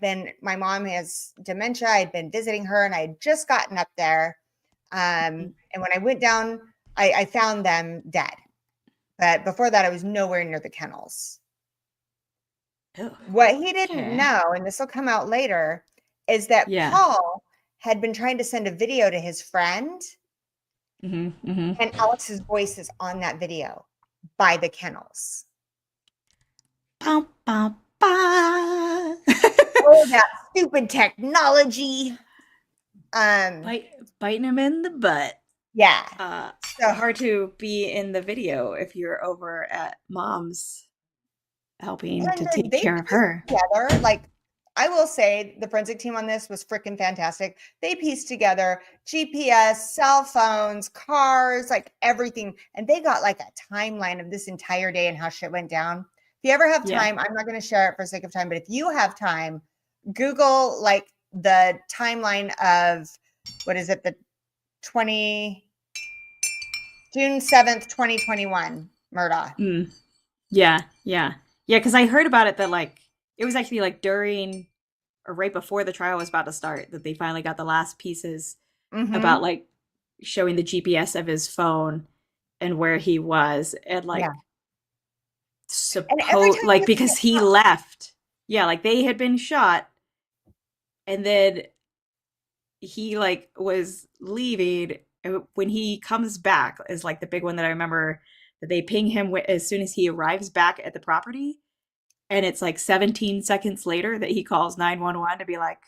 My mom has dementia. I'd been visiting her and I'd just gotten up there. And when I went down, I found them dead. But before that, I was nowhere near the kennels. Oh. What he didn't know, and this will come out later, is that Paul had been trying to send a video to his friend. And Alex's voice is on that video by the kennels. Bum, bum, bum. Oh, that stupid technology. Biting him in the butt. Yeah. So hard to be in the video if you're over at mom's helping to take care of her. Together, like, I will say the forensic team on this was freaking fantastic. They pieced together GPS, cell phones, cars, like everything. And they got like a timeline of this entire day and how shit went down. If you ever have time, I'm not going to share it for sake of time, but if you have time, Google like the timeline of, what is it? The June 7th, 2021, Murdaugh. Yeah. Because I heard about it that like, it was actually like during or right before the trial was about to start that they finally got the last pieces about like showing the GPS of his phone and where he was and like like because he left. Yeah, like they had been shot and then he like was leaving. When he comes back is like the big one that I remember that they ping him as soon as he arrives back at the property. And it's like 17 seconds later that he calls 911 to be like,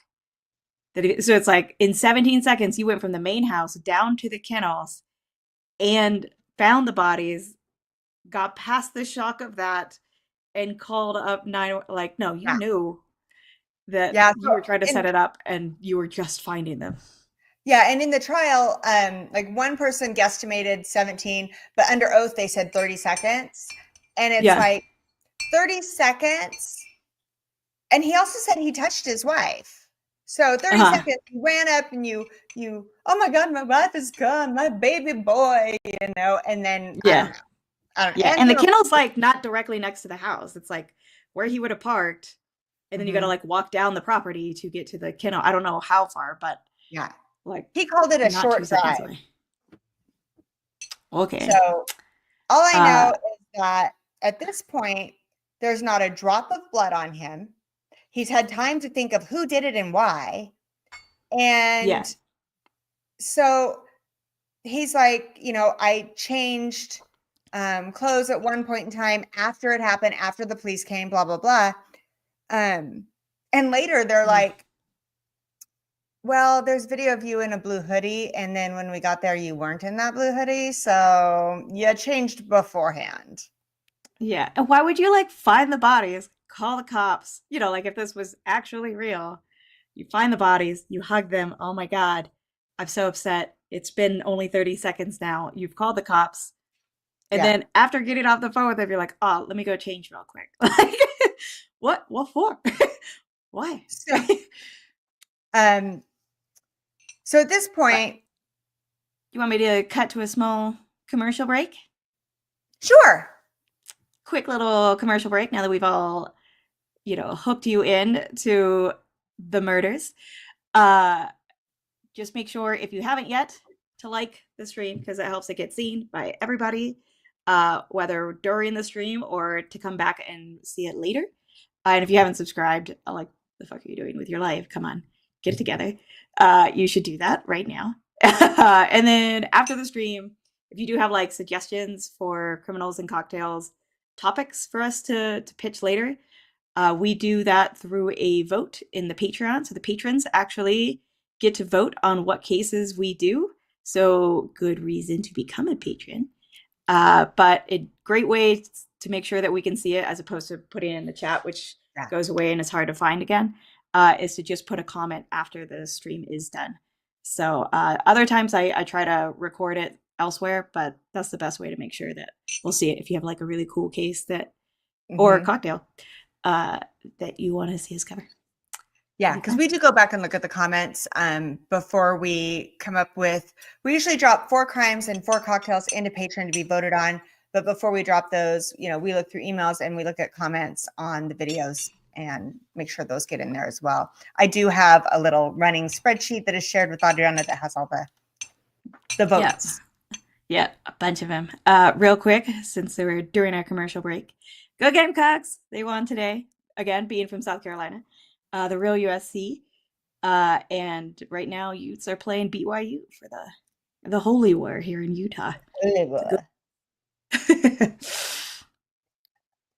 so it's like in 17 seconds, you went from the main house down to the kennels and found the bodies, got past the shock of that and called up like, no, you knew that you were trying to set it up and you were just finding them. Yeah. And in the trial, like one person guesstimated 17, but under oath, they said 30 seconds. And it's like, 30 seconds. And he also said he touched his wife. So 30 seconds, you ran up and you, oh my God, my wife is gone, my baby boy, and then I don't know. Yeah. And the kennel's like not directly next to the house. It's like where he would have parked. And then you got to like walk down the property to get to the kennel. I don't know how far, but like he called it a short drive. Okay. So all I know is that at this point, there's not a drop of blood on him. He's had time to think of who did it and why. And so he's like, I changed clothes at one point in time after it happened, after the police came, blah, blah, blah. And later they're like, well, there's video of you in a blue hoodie. And then when we got there, you weren't in that blue hoodie. So you changed beforehand. Yeah. And why would you like find the bodies, call the cops? Like if this was actually real, you find the bodies, you hug them. Oh my God, I'm so upset. It's been only 30 seconds now. You've called the cops. And then after getting off the phone with them, you're like, oh, let me go change real quick. Like, what? What for? Why? So at this point, you want me to cut to a small commercial break? Sure. Quick little commercial break now that we've all, hooked you in to the murders. Just make sure if you haven't yet to like the stream because it helps it get seen by everybody, whether during the stream or to come back and see it later. And if you haven't subscribed, like, the fuck are you doing with your life? Come on, get it together, you should do that right now. And then after the stream, if you do have like suggestions for criminals and cocktails topics for us to pitch later, we do that through a vote in the Patreon. So the patrons actually get to vote on what cases we do. So good reason to become a patron. But a great way to make sure that we can see it, as opposed to putting it in the chat, which goes away and is hard to find again, is to just put a comment after the stream is done. So other times I try to record it elsewhere, but that's the best way to make sure that we'll see it if you have like a really cool case that or cocktail that you want to see us cover. Yeah, because we do go back and look at the comments before we come up with, we usually drop 4 crimes and 4 cocktails into Patreon to be voted on. But before we drop those, you know, we look through emails and we look at comments on the videos and make sure those get in there as well. I do have a little running spreadsheet that is shared with Adriana that has all the votes. Yeah, a bunch of them. Real quick, since they were during our commercial break, go Gamecocks! They won today. Again, being from South Carolina. The real USC. And right now, Utes are playing BYU for the Holy War here in Utah.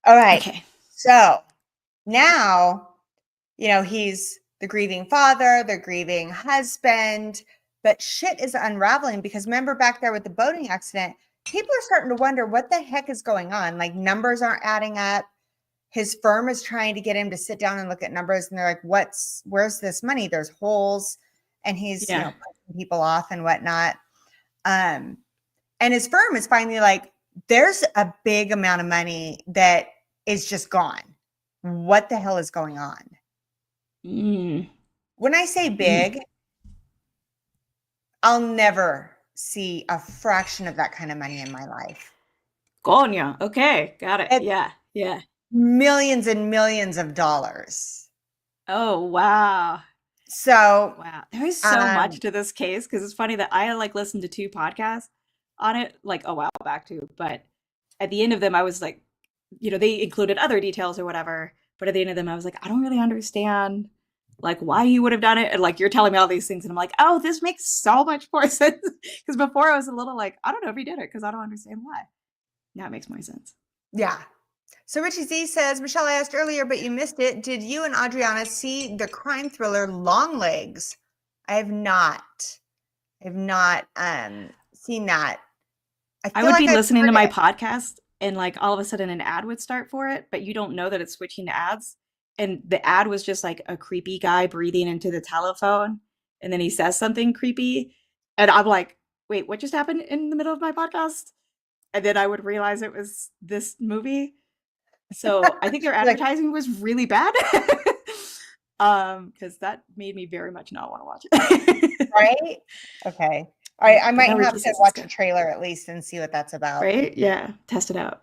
All right. Okay. So now, you know, he's the grieving father, the grieving husband, but shit is unraveling because remember back there with the boating accident, people are starting to wonder what the heck is going on. Like numbers aren't adding up. His firm is trying to get him to sit down and look at numbers. And they're like, where's this money? There's holes. And he's, you know, pushing people off and whatnot. And his firm is finally like, there's a big amount of money that is just gone. What the hell is going on? When I say big, I'll never see a fraction of that kind of money in my life. Coño. Okay. Got it. Yeah. Millions and millions of dollars. Oh, wow. So, wow. There is so much to this case because it's funny that I like listened to 2 podcasts on it like a while back too. But at the end of them, I was like, you know, they included other details or whatever. But at the end of them, I was like, I don't really understand like why you would have done it. And like, you're telling me all these things. And I'm like, oh, this makes so much more sense. Because before I was a little like, I don't know if he did it because I don't understand why. Now it makes more sense. Yeah. So Richie Z says, Michelle, I asked earlier, but you missed it. Did you and Adriana see the crime thriller Long Legs? I have not. Seen that. I would be listening to my podcast and like all of a sudden an ad would start for it, but you don't know that it's switching to ads. And the ad was just like a creepy guy breathing into the telephone. And then he says something creepy. And I'm like, wait, what just happened in the middle of my podcast? And then I would realize it was this movie. So I think their advertising was really bad. Because that made me very much not want to watch it. Right? Okay. All right. I might have to watch a trailer at least and see what that's about. Right? Yeah. Test it out.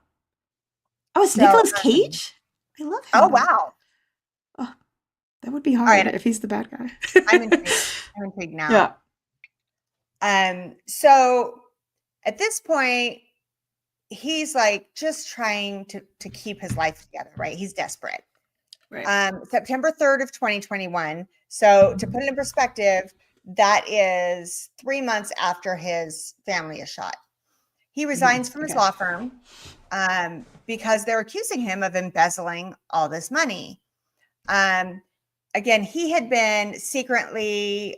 Oh, it's Nicolas Cage? I love him. Oh, wow. Oh, that would be hard if he's the bad guy. I'm intrigued now. Yeah. So at this point, he's like just trying to keep his life together, right? He's desperate. Right. September 3rd of 2021. So to put it in perspective, that is 3 months after his family is shot. He resigns from his law firm because they're accusing him of embezzling all this money. Again, he had been secretly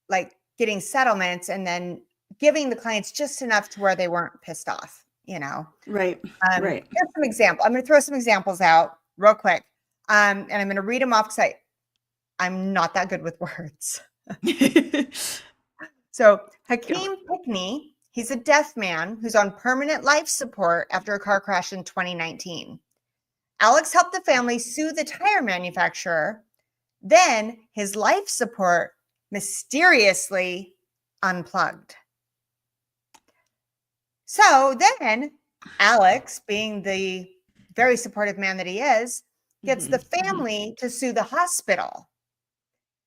like getting settlements and then giving the clients just enough to where they weren't pissed off, you know? Right. Here's some examples. I'm going to throw some examples out real quick. And I'm going to read them off because I'm not that good with words. So Hakeem Pickney, he's a deaf man who's on permanent life support after a car crash in 2019. Alex helped the family sue the tire manufacturer. Then his life support mysteriously unplugged. So then Alex, being the very supportive man that he is, gets the family to sue the hospital.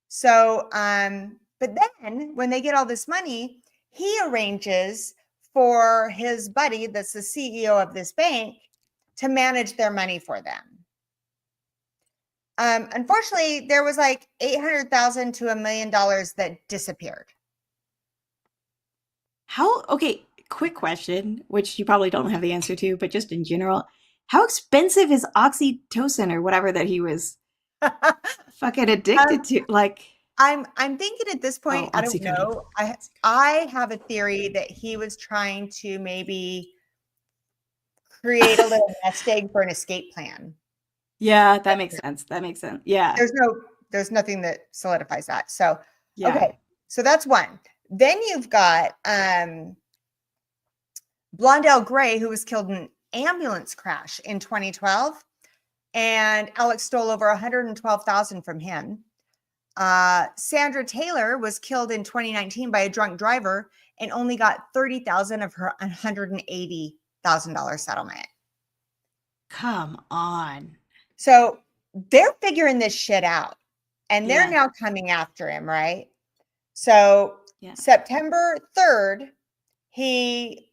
So, but then when they get all this money, he arranges for his buddy, that's the CEO of this bank, to manage their money for them. Unfortunately, there was like $800,000 to $1 million that disappeared. Okay, quick question, which you probably don't have the answer to, but just in general, how expensive is oxytocin or whatever that he was fucking addicted Um, to? Like, I'm thinking at this point, I don't oxycodone. know. I have a theory that he was trying to maybe create a little nest egg for an escape plan. Yeah, that makes sense. That makes sense. Yeah. There's nothing that solidifies that. So, Yeah. okay. So that's one. Then you've got Blondell Gray, who was killed in an ambulance crash in 2012, and Alex stole over 112,000 from him. Sandra Taylor was killed in 2019 by a drunk driver and only got 30,000 of her $180,000 settlement. Come on. So they're figuring this shit out, and they're Yeah. now coming after him, right? So Yeah. September 3rd, he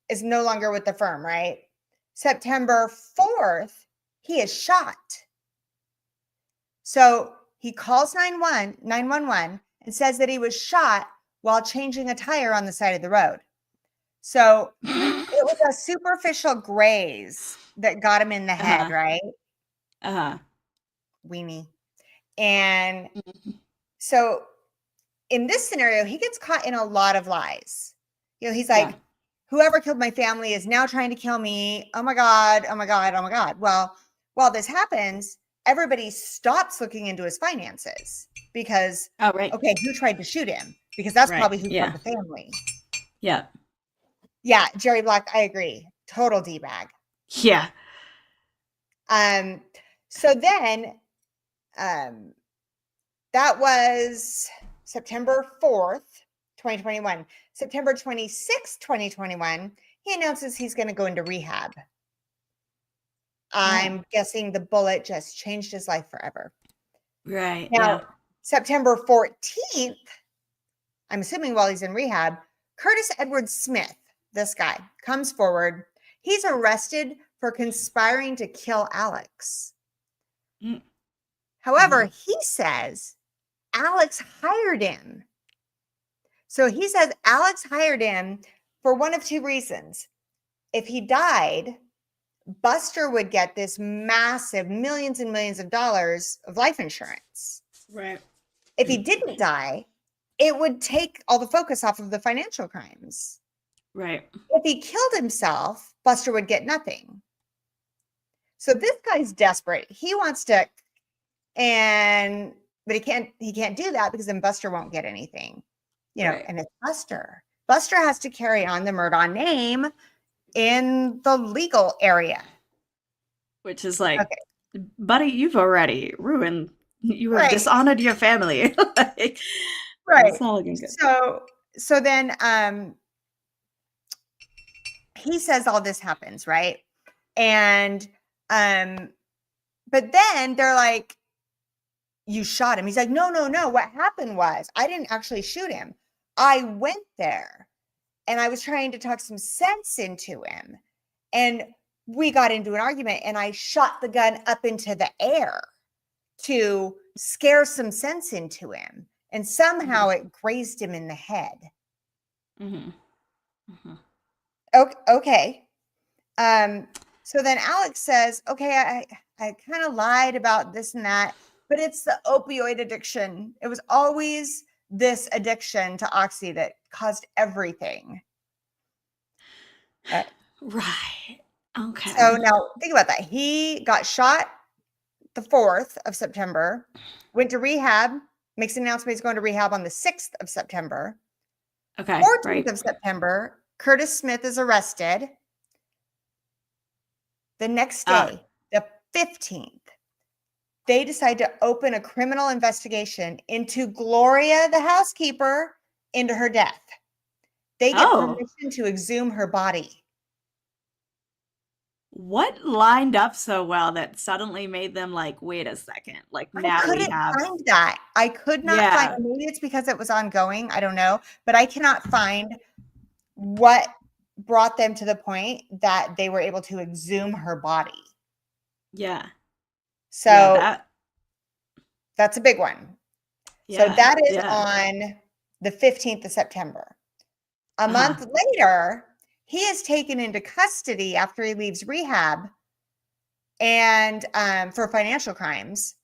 is no longer with the firm, right? September 4th, he is shot. So he calls 911 and says that he was shot while changing a tire on the side of the road. So it was a superficial graze that got him in the head, Uh-huh. right? Uh-huh. Weenie. And Mhm. so in this scenario, he gets caught in a lot of lies. He's Yeah. like, whoever killed my family is now trying to kill me. Oh my God. Oh my God. Oh my God. Well, while this happens, everybody stops looking into his finances because, Oh, right. okay, who tried to shoot him? Because that's Right. probably who Yeah. killed the family. Yeah. Yeah, Jerry Black, I agree. Total D-bag. Yeah. So then that was September 4th, 2021. September 26th, 2021, he announces he's going to go into rehab. I'm guessing the bullet just changed his life forever. Right. Now, Yeah. September 14th, I'm assuming while he's in rehab, Curtis Edward Smith, this guy, comes forward. He's arrested for conspiring to kill Alex. Mm. However, he says Alex hired him. So he says Alex hired him for one of two reasons. If he died, Buster would get this massive millions and millions of dollars of life insurance. Right. If he didn't die, it would take all the focus off of the financial crimes. Right. If he killed himself, Buster would get nothing. So this guy's desperate. He wants to, but he can't do that because then Buster won't get anything. Right. And it's Buster. Buster has to carry on the Murdaugh name in the legal area. Which is like, Okay. buddy, you've already ruined, you have Right. dishonored your family. Like, Right. it's not looking good. So then he says all this happens, right? And but then they're like, you shot him. He's like, no. What happened was I didn't actually shoot him. I went there and I was trying to talk some sense into him. And we got into an argument and I shot the gun up into the air to scare some sense into him. And somehow it grazed him in the head. Mm-hmm. Mm-hmm. Okay. So then Alex says, okay, I kind of lied about this and that, but it's the opioid addiction. It was always this addiction to oxy that caused everything. Right. Okay. So now think about that. He got shot the 4th of September, went to rehab, makes an announcement he's going to rehab on the 6th of September. Okay. 14th Right. of September, Curtis Smith is arrested. The next day, the 15th, they decide to open a criminal investigation into Gloria, the housekeeper, into her death. They get permission to exhume her body. What lined up so well that suddenly made them like, wait a second, like now we have. Find that. I could not find. Maybe it's because it was ongoing. I don't know, but I cannot find what brought them to the point that they were able to exhume her body. Yeah. So That's a big one. So Yeah. that is Yeah. on the 15th of September. A Uh-huh. month later, he is taken into custody after he leaves rehab and for financial crimes.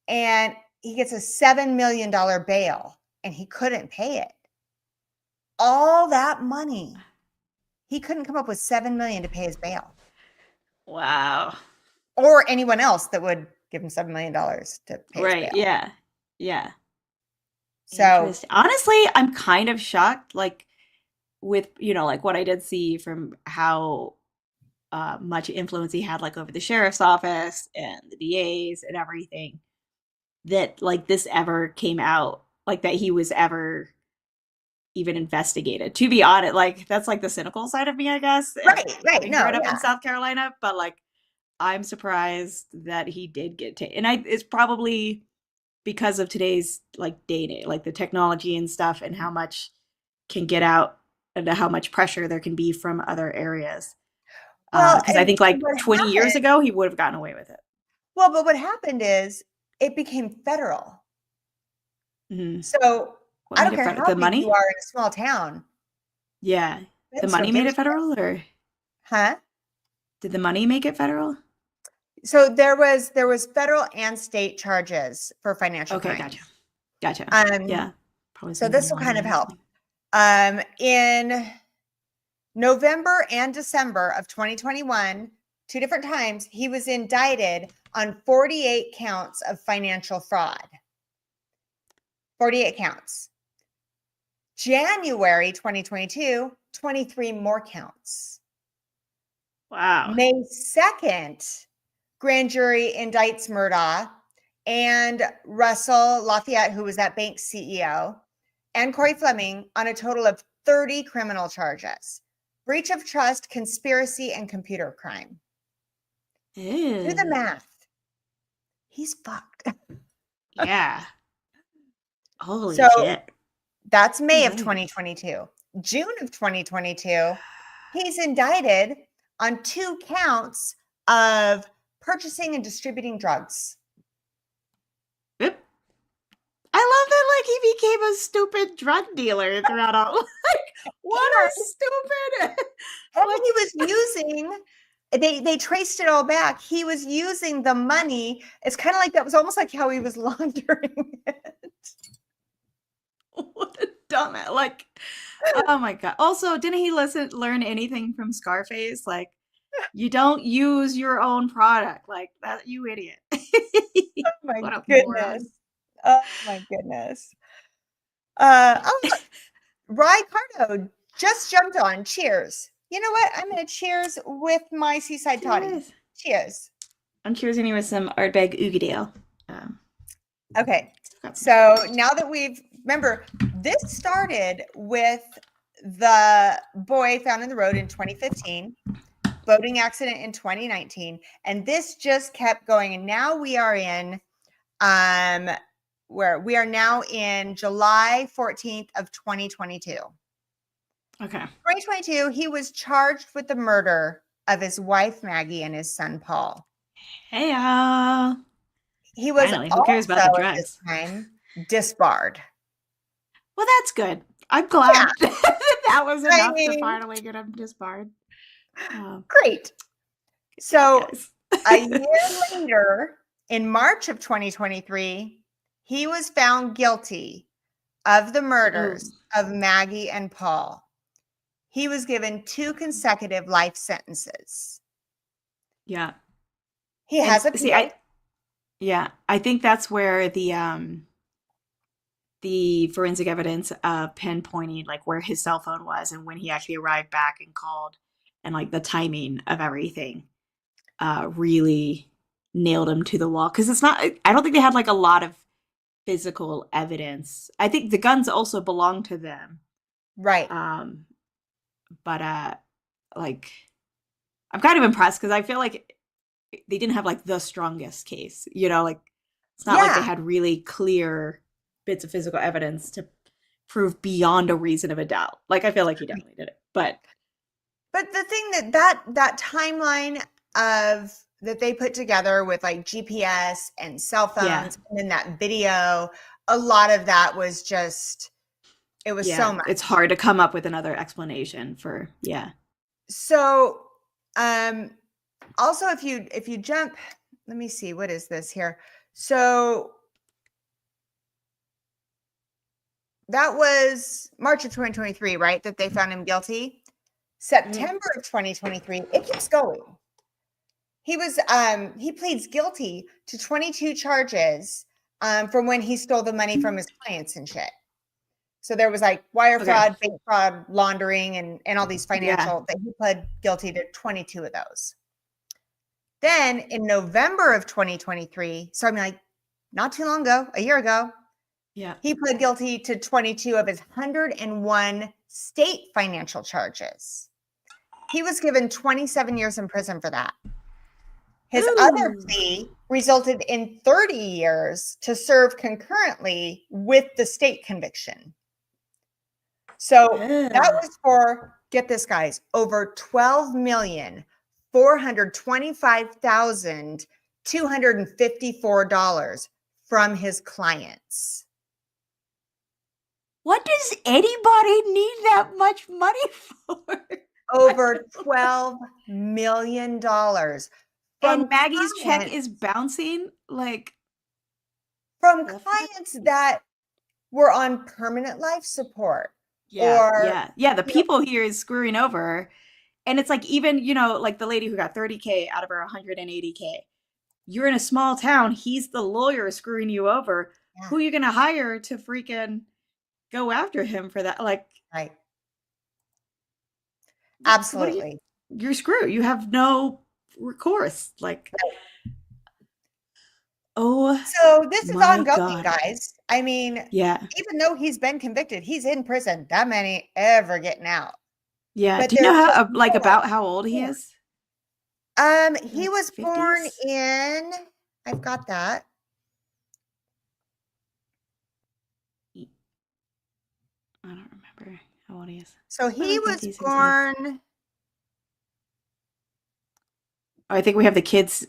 And he gets a $7 million bail and he couldn't pay it. All that money. He couldn't come up with $7 million to pay his bail. Wow. Or anyone else that would give him $7 million to pay his Right. bail. Yeah. Yeah. So Interesting. Honestly, I'm kind of shocked, like with, like what I did see from how much influence he had, like over the sheriff's office and the DAs and everything, that like this ever came out, like that he was ever even investigated. To be honest, like that's like the cynical side of me, I guess, right, having no, grown up in yeah. South Carolina, but like I'm surprised that he did get taken. And it's probably because of today's like dating, like the technology and stuff, and how much can get out and how much pressure there can be from other areas. Well, Because I and think like what 20 years happened, ago, he would have gotten away with it. well, but what happened is it became federal. Mm-hmm. So What I made don't it care federal? how The big you money? are in a small town. Yeah. The Feds don't money give made a it shit. federal, or Huh? did the money make it federal? So there was federal and state charges for financial Okay, gotcha. crimes. Gotcha. Yeah. Probably So something this will along kind those of lines. help. In November and December of 2021, two different times, he was indicted on 48 counts of financial fraud. 48 counts. January 2022, 23 more counts. Wow. May 2nd, grand jury indicts Murdaugh and Russell Lafayette, who was that bank's CEO, and Corey Fleming on a total of 30 criminal charges: breach of trust, conspiracy, and computer crime. Do the Ew. math. He's fucked. Yeah. Holy So shit. that's May of Life. 2022. June of 2022, he's indicted on 2 counts of purchasing and distributing drugs. Yep. I love that, like, he became a stupid drug dealer throughout all. Like, what a stupid. And Like, he was using, they traced it all back. He was using the money. It's kind of like that was almost like how he was laundering it. what a dumbass. Like, oh my God. Also, didn't he learn anything from Scarface? Like, you don't use your own product. Like, that, you idiot. Oh my What a moron. goodness. Oh my goodness. Oh, look, Rye Cardo just jumped on. Cheers. You know what? I'm going to cheers with my Seaside Toddy. Cheers. Cheers. I'm cheersing with some Ardbeg Ugadale. Okay. So now that remember, this started with the boy found in the road in 2015, boating accident in 2019, and this just kept going. And now we are in, where we are now in July 14th of 2022. Okay. 2022, he was charged with the murder of his wife, Maggie, and his son, Paul. Hey, y'all. He was Finally, who also cares about the at drugs? this time disbarred. Well, that's good. I'm glad that was enough to finally get him disbarred. Great. So guys. a year later, in March of 2023, he was found guilty of the murders of Maggie and Paul. He was given 2 consecutive life sentences. Yeah. He has appealed. I think that's where the forensic evidence pinpointing like where his cell phone was and when he actually arrived back and called, and like the timing of everything really nailed him to the wall. Because I don't think they had like a lot of physical evidence. I think the guns also belonged to them. Right. But like I'm kind of impressed because I feel like they didn't have like the strongest case, like it's not like they had really clear bits of physical evidence to prove beyond a reason of a doubt. Like I feel like he definitely did it, but the thing that timeline of that they put together with like GPS and cell phones, Yeah. and then that video, a lot of that was just, it was so Yeah. much. It's hard to come up with another explanation for, yeah. So, also if you jump, let me see, what is this here? So that was March of 2023, right? That they found him guilty. September of 2023, it keeps going. He pleads guilty to 22 charges from when he stole the money from his clients and shit. So there was like wire fraud, bank fraud, laundering, and all these financial, that he pled guilty to 22 of those. Then in November of 2023, so I mean, like not too long ago, a year ago, Yeah. he pled guilty to 22 of his 101 state financial charges. He was given 27 years in prison for that. His other plea resulted in 30 years to serve concurrently with the state conviction. So that was for, get this, guys, over $12,425,254 from his clients. What does anybody need that much money for? Over $12 million. And Maggie's check is bouncing like from clients that were on permanent life support. Yeah. The people here is screwing over. And it's like, even, like the lady who got 30K out of her 180K. You're in a small town. He's the lawyer screwing you over. Yeah. Who are you going to hire to freaking go after him for that? Like, right. Absolutely. You're screwed. You have no recourse. Like, oh, so this is ongoing, God. guys. I mean, yeah. Even though he's been convicted, he's in prison. That many ever getting out. Yeah. But do you know how, about how old he is? He was 50s? Born in, I've got that. I don't remember how old he is. So he was born. Oh, I think we have the kids'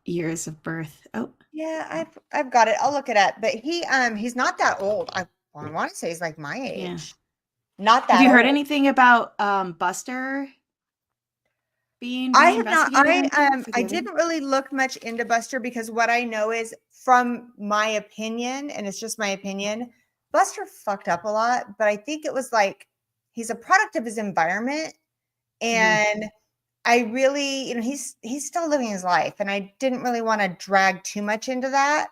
years of birth. Oh, yeah, I've got it. I'll look it up. But he's not that old. I want to say he's like my age. Yeah. Not that. Have you old. Heard anything about Buster? I have not. I didn't really look much into Buster, because what I know is, from my opinion, and it's just my opinion, Buster fucked up a lot. But I think it was like he's a product of his environment, and I really, he's still living his life, and I didn't really want to drag too much into that.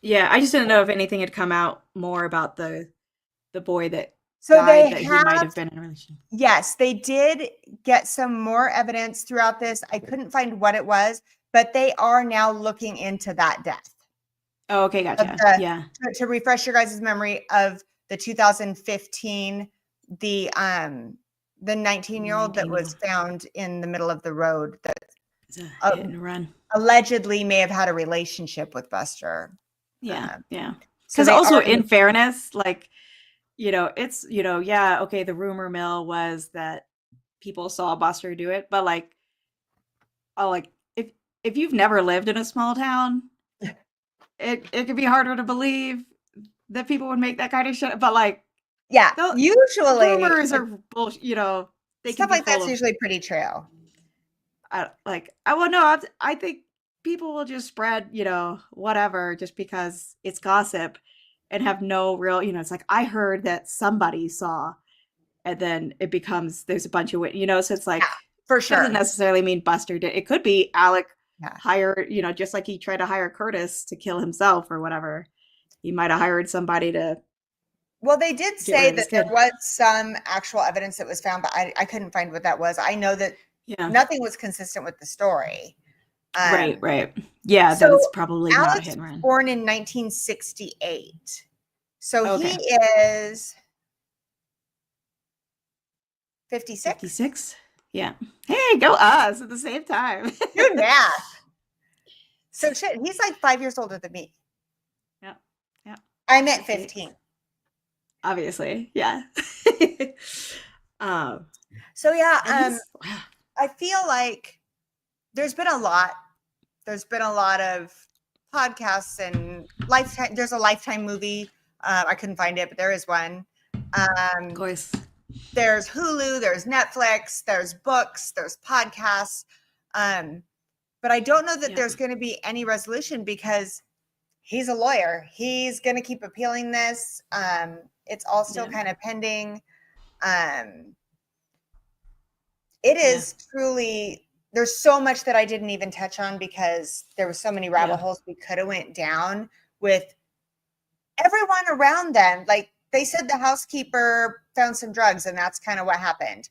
Yeah, I just didn't know if anything had come out more about the boy that. So died, he might have been in a relationship. Yes, they did get some more evidence throughout this. I couldn't find what it was, but they are now looking into that death. Oh, okay, gotcha. Yeah. To refresh your guys' memory of the 2015, the 19-year-old that was found in the middle of the road that hit and run. Allegedly may have had a relationship with Buster. Yeah. Because also, in fairness, like, it's, okay, the rumor mill was that people saw Buster do it, but like, if you've never lived in a small town, it could be harder to believe that people would make that kind of shit. But like, yeah, usually rumors are bullshit. They stuff like that's usually pretty true. I think people will just spread, whatever, just because it's gossip. And have no real, it's like, I heard that somebody saw, and then it becomes, there's a bunch of, so it's like, for sure. Doesn't necessarily mean Buster did. It could be Alec hired, just like he tried to hire Curtis to kill himself or whatever. He might have hired somebody to. Well, they did say that there was some actual evidence that was found, but I couldn't find what that was. I know that nothing was consistent with the story. Right. Yeah, so that's probably Alex not a hit and run. Born in 1968. So he is 56. 56? Yeah. Hey, go us at the same time. Good math. So shit, he's like 5 years older than me. Yeah. I'm at 15. Obviously, yeah. So yeah, I feel like there's been a lot there's been a lot of podcasts and Lifetime. There's a Lifetime movie. I couldn't find it, but there is one. Of course. There's Hulu, there's Netflix, there's books, there's podcasts. But I don't know that there's going to be any resolution because he's a lawyer. He's going to keep appealing this. It's all still kind of pending. It is truly, there's so much that I didn't even touch on because there were so many rabbit holes we could have went down with everyone around them. Like they said the housekeeper found some drugs and that's kind of what happened.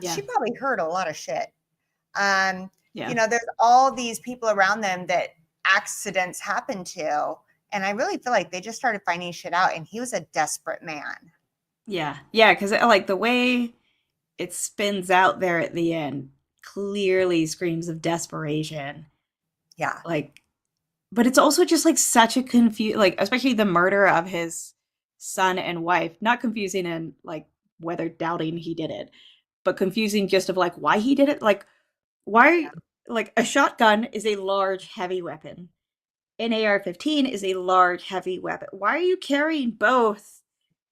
She probably heard a lot of shit. You know, there's all these people around them that accidents happen to. And I really feel like they just started finding shit out and he was a desperate man. Yeah. Yeah. Cause like the way it spins out there at the end clearly screams of desperation. Yeah. Like, but it's also just like such a like, especially the murder of his son and wife, not confusing and like whether doubting he did it, but confusing just of like why he did it. Like, why, like a shotgun is a large, heavy weapon. An AR-15 is a large, heavy weapon. Why are you carrying both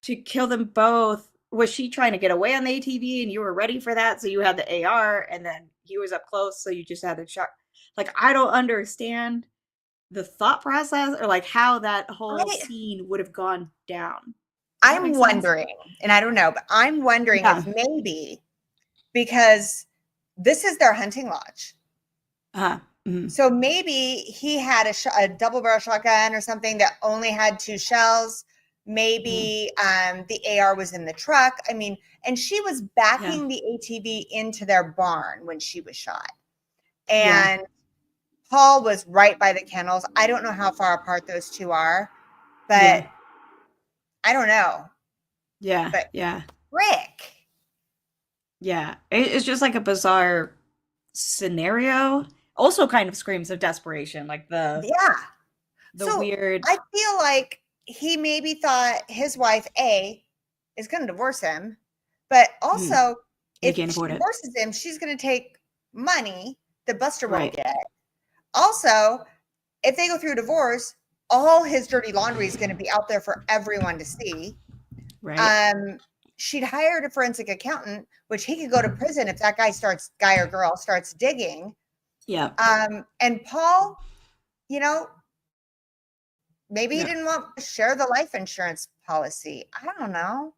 to kill them both? Was she trying to get away on the ATV and you were ready for that? So you had the AR and then he was up close. So you just had the shot. Like, I don't understand the thought process or like how that whole scene would have gone down. I'm wondering, and I don't know, but I'm wondering if maybe because this is their hunting lodge. So maybe he had a double barrel shotgun or something that only had 2 shells. Maybe the AR was in the truck. I mean, and she was backing the ATV into their barn when she was shot. And Paul was right by the kennels. I don't know how far apart those two are, but I don't know. But Rick. Yeah. It's just like a bizarre scenario. Also kind of screams of desperation. Like the weird. I feel like he maybe thought his wife, A, is going to divorce him, but also if she divorces him, she's going to take money that Buster won't get. Also, if they go through a divorce, all his dirty laundry is going to be out there for everyone to see. Right. She'd hired a forensic accountant, which he could go to prison if that guy or girl starts digging. Yeah. And Paul, you know, maybe he didn't want to share the life insurance policy. I don't know.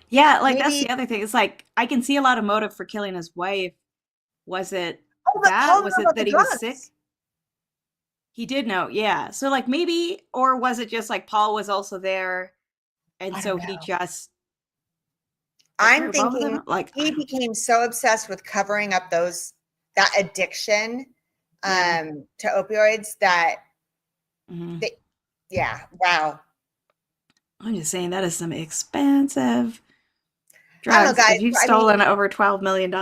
Yeah, like that's the other thing. It's like I can see a lot of motive for killing his wife. Was it that? Was it that he was sick? He did know, yeah. So like maybe, or was it just like Paul was also there, and so he just. I'm thinking like he became so obsessed with covering up that addiction to opioids that wow. I'm just saying that is some expensive drugs. I don't know, guys. You've stolen over $12 million.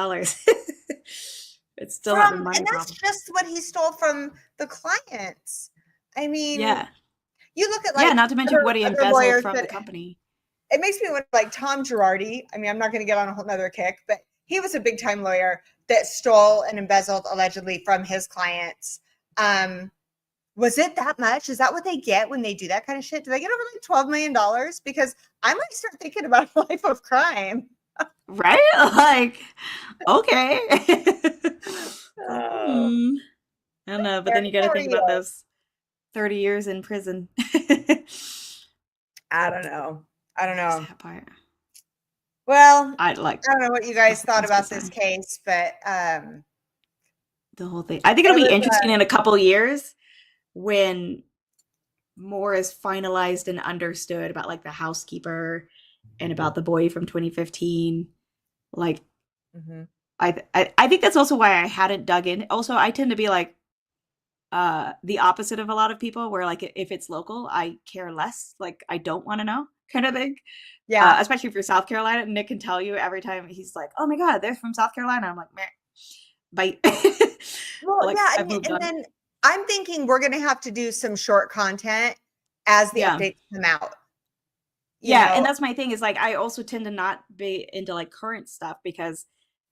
It's still not a money and that's just what he stole from the clients. I mean, you look at like not to mention what he embezzled from the company. It makes me want like Tom Girardi. I mean, I'm not going to get on a whole nother kick, but he was a big time lawyer that stole and embezzled allegedly from his clients. Was it that much? Is that what they get when they do that kind of shit? Do they get over like $12 million? Because I might start thinking about a life of crime. Right? Like, okay. I don't know, but then you got to think about those 30 years in prison. I don't know. Well, I don't know what you guys thought about this case, but the whole thing. I think it'll be interesting in a couple years when more is finalized and understood about like the housekeeper and about the boy from 2015. Like, I think that's also why I hadn't dug in. Also, I tend to be like the opposite of a lot of people, where like if it's local, I care less. Like I don't want to know, kind of thing. Yeah. Especially if you're South Carolina, Nick can tell you every time he's like, "Oh my God, they're from South Carolina." I'm like, meh. Bite. Well, like, yeah, and then I'm thinking we're gonna have to do some short content as the updates come out. Yeah, and that's my thing is like I also tend to not be into like current stuff because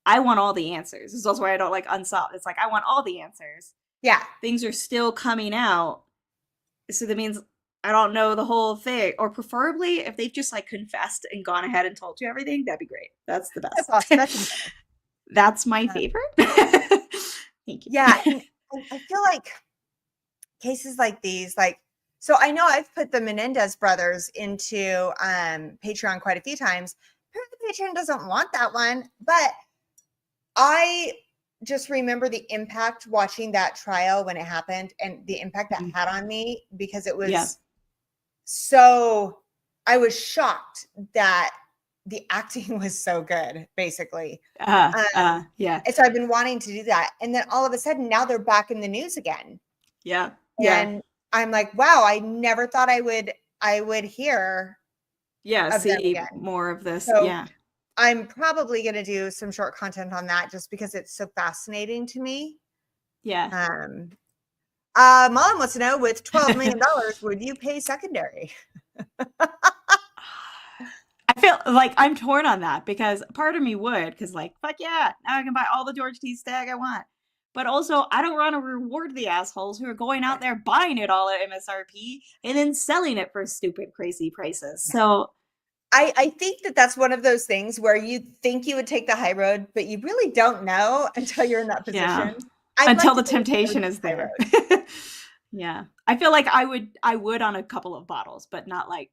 I want all the answers. This is also why I don't like Unsolved. It's like I want all the answers. Yeah. things are still coming out. So that means I don't know the whole thing. Or preferably, if they've just like confessed and gone ahead and told you everything, that'd be great. That's the That's best. awesome. That's incredible. That's my favorite. Thank you. Yeah. And I feel like cases like these, like, so I know I've put the Menendez brothers into Patreon quite a few times. Apparently Patreon doesn't want that one, but I just remember the impact watching that trial when it happened and the impact that had on me, because it was so, I was shocked that the acting was so good, basically. Yeah. And so I've been wanting to do that. And then all of a sudden now they're back in the news again. Yeah. And I'm like, wow, I never thought I would hear of them see again. more of this. So I'm probably going to do some short content on that just because it's so fascinating to me. Yeah. Mullen wants to know, with $12 million, would you pay secondary? I feel like I'm torn on that, because part of me would, because like, fuck yeah, now I can buy all the George T stag I want. But also, I don't want to reward the assholes who are going out there buying it all at MSRP and then selling it for stupid, crazy prices. So I think that that's one of those things where you think you would take the high road, but you really don't know until you're in that position. Until the temptation is there. Yeah. I feel like I would on a couple of bottles, but not like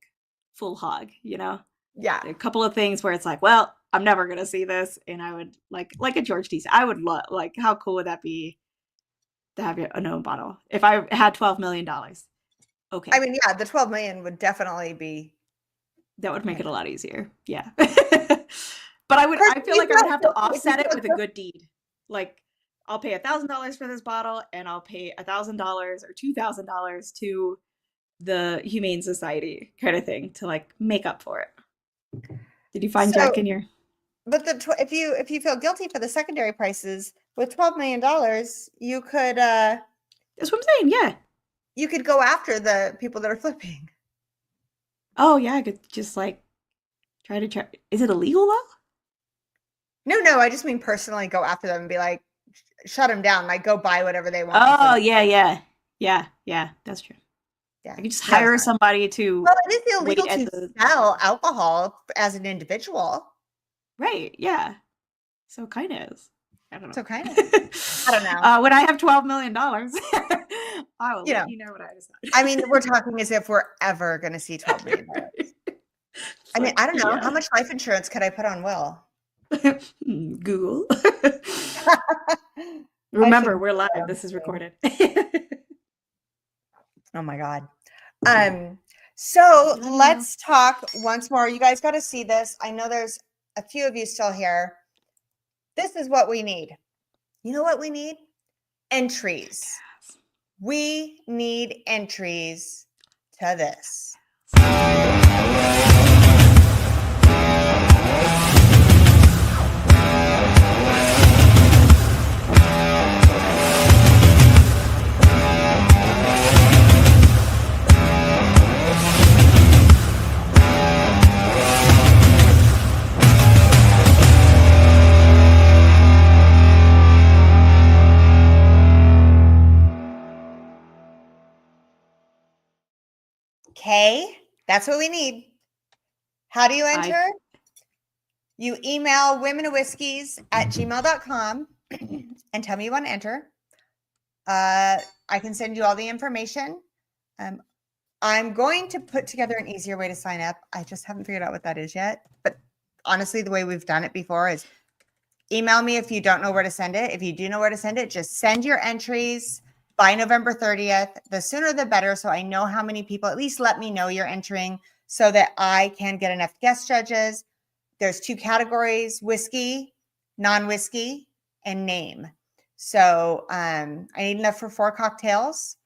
full hog, you know? Yeah. A couple of things where it's like, well, I'm never going to see this. And I would like a George T. I would love, like, how cool would that be to have a known bottle if I had $12 million? Okay. I mean, yeah, the 12 million would definitely be. That would make it a lot easier. Yeah. But I feel like I would have to offset it with a good deed. Like, I'll pay $1,000 for this bottle, and I'll pay $1,000 or $2,000 to the Humane Society, kind of thing, to like make up for it. Did you find Jack in your? But if you feel guilty for the secondary prices with $12 million, you could. That's what I'm saying. Yeah. You could go after the people that are flipping. Oh yeah, I could just like try. Is it illegal though? No. I just mean personally go after them and be like, shut them down. Like, go buy whatever they want. Oh yeah. That's true. Yeah, I could just hire somebody to. Well, it is illegal to sell alcohol as an individual. Right. Yeah. So kind of is. I don't know. So kind of. I don't know. When I have $12 million, I will let you know what I decide. I mean, we're talking as if we're ever going to see $12 million. I mean, I don't know. How much life insurance could I put on Will? Google. Remember, we're live. This is recorded. Oh my God. So let's talk once more. You guys got to see this. I know there's a few of you still here. This is what we need. You know what we need? Entries. Yes. We need entries to this. Okay, that's what we need. How do you enter? You email womenofwhiskies@gmail.com and tell me you want to enter. I can send you all the information. I'm going to put together an easier way to sign up. I just haven't figured out what that is yet. But honestly, the way we've done it before is email me if you don't know where to send it. If you do know where to send it, just send your entries by November 30th. The sooner the better, so I know how many people. At least let me know you're entering so that I can get enough guest judges. There's 2 categories: whiskey, non-whiskey, and name. So I need enough for 4 cocktails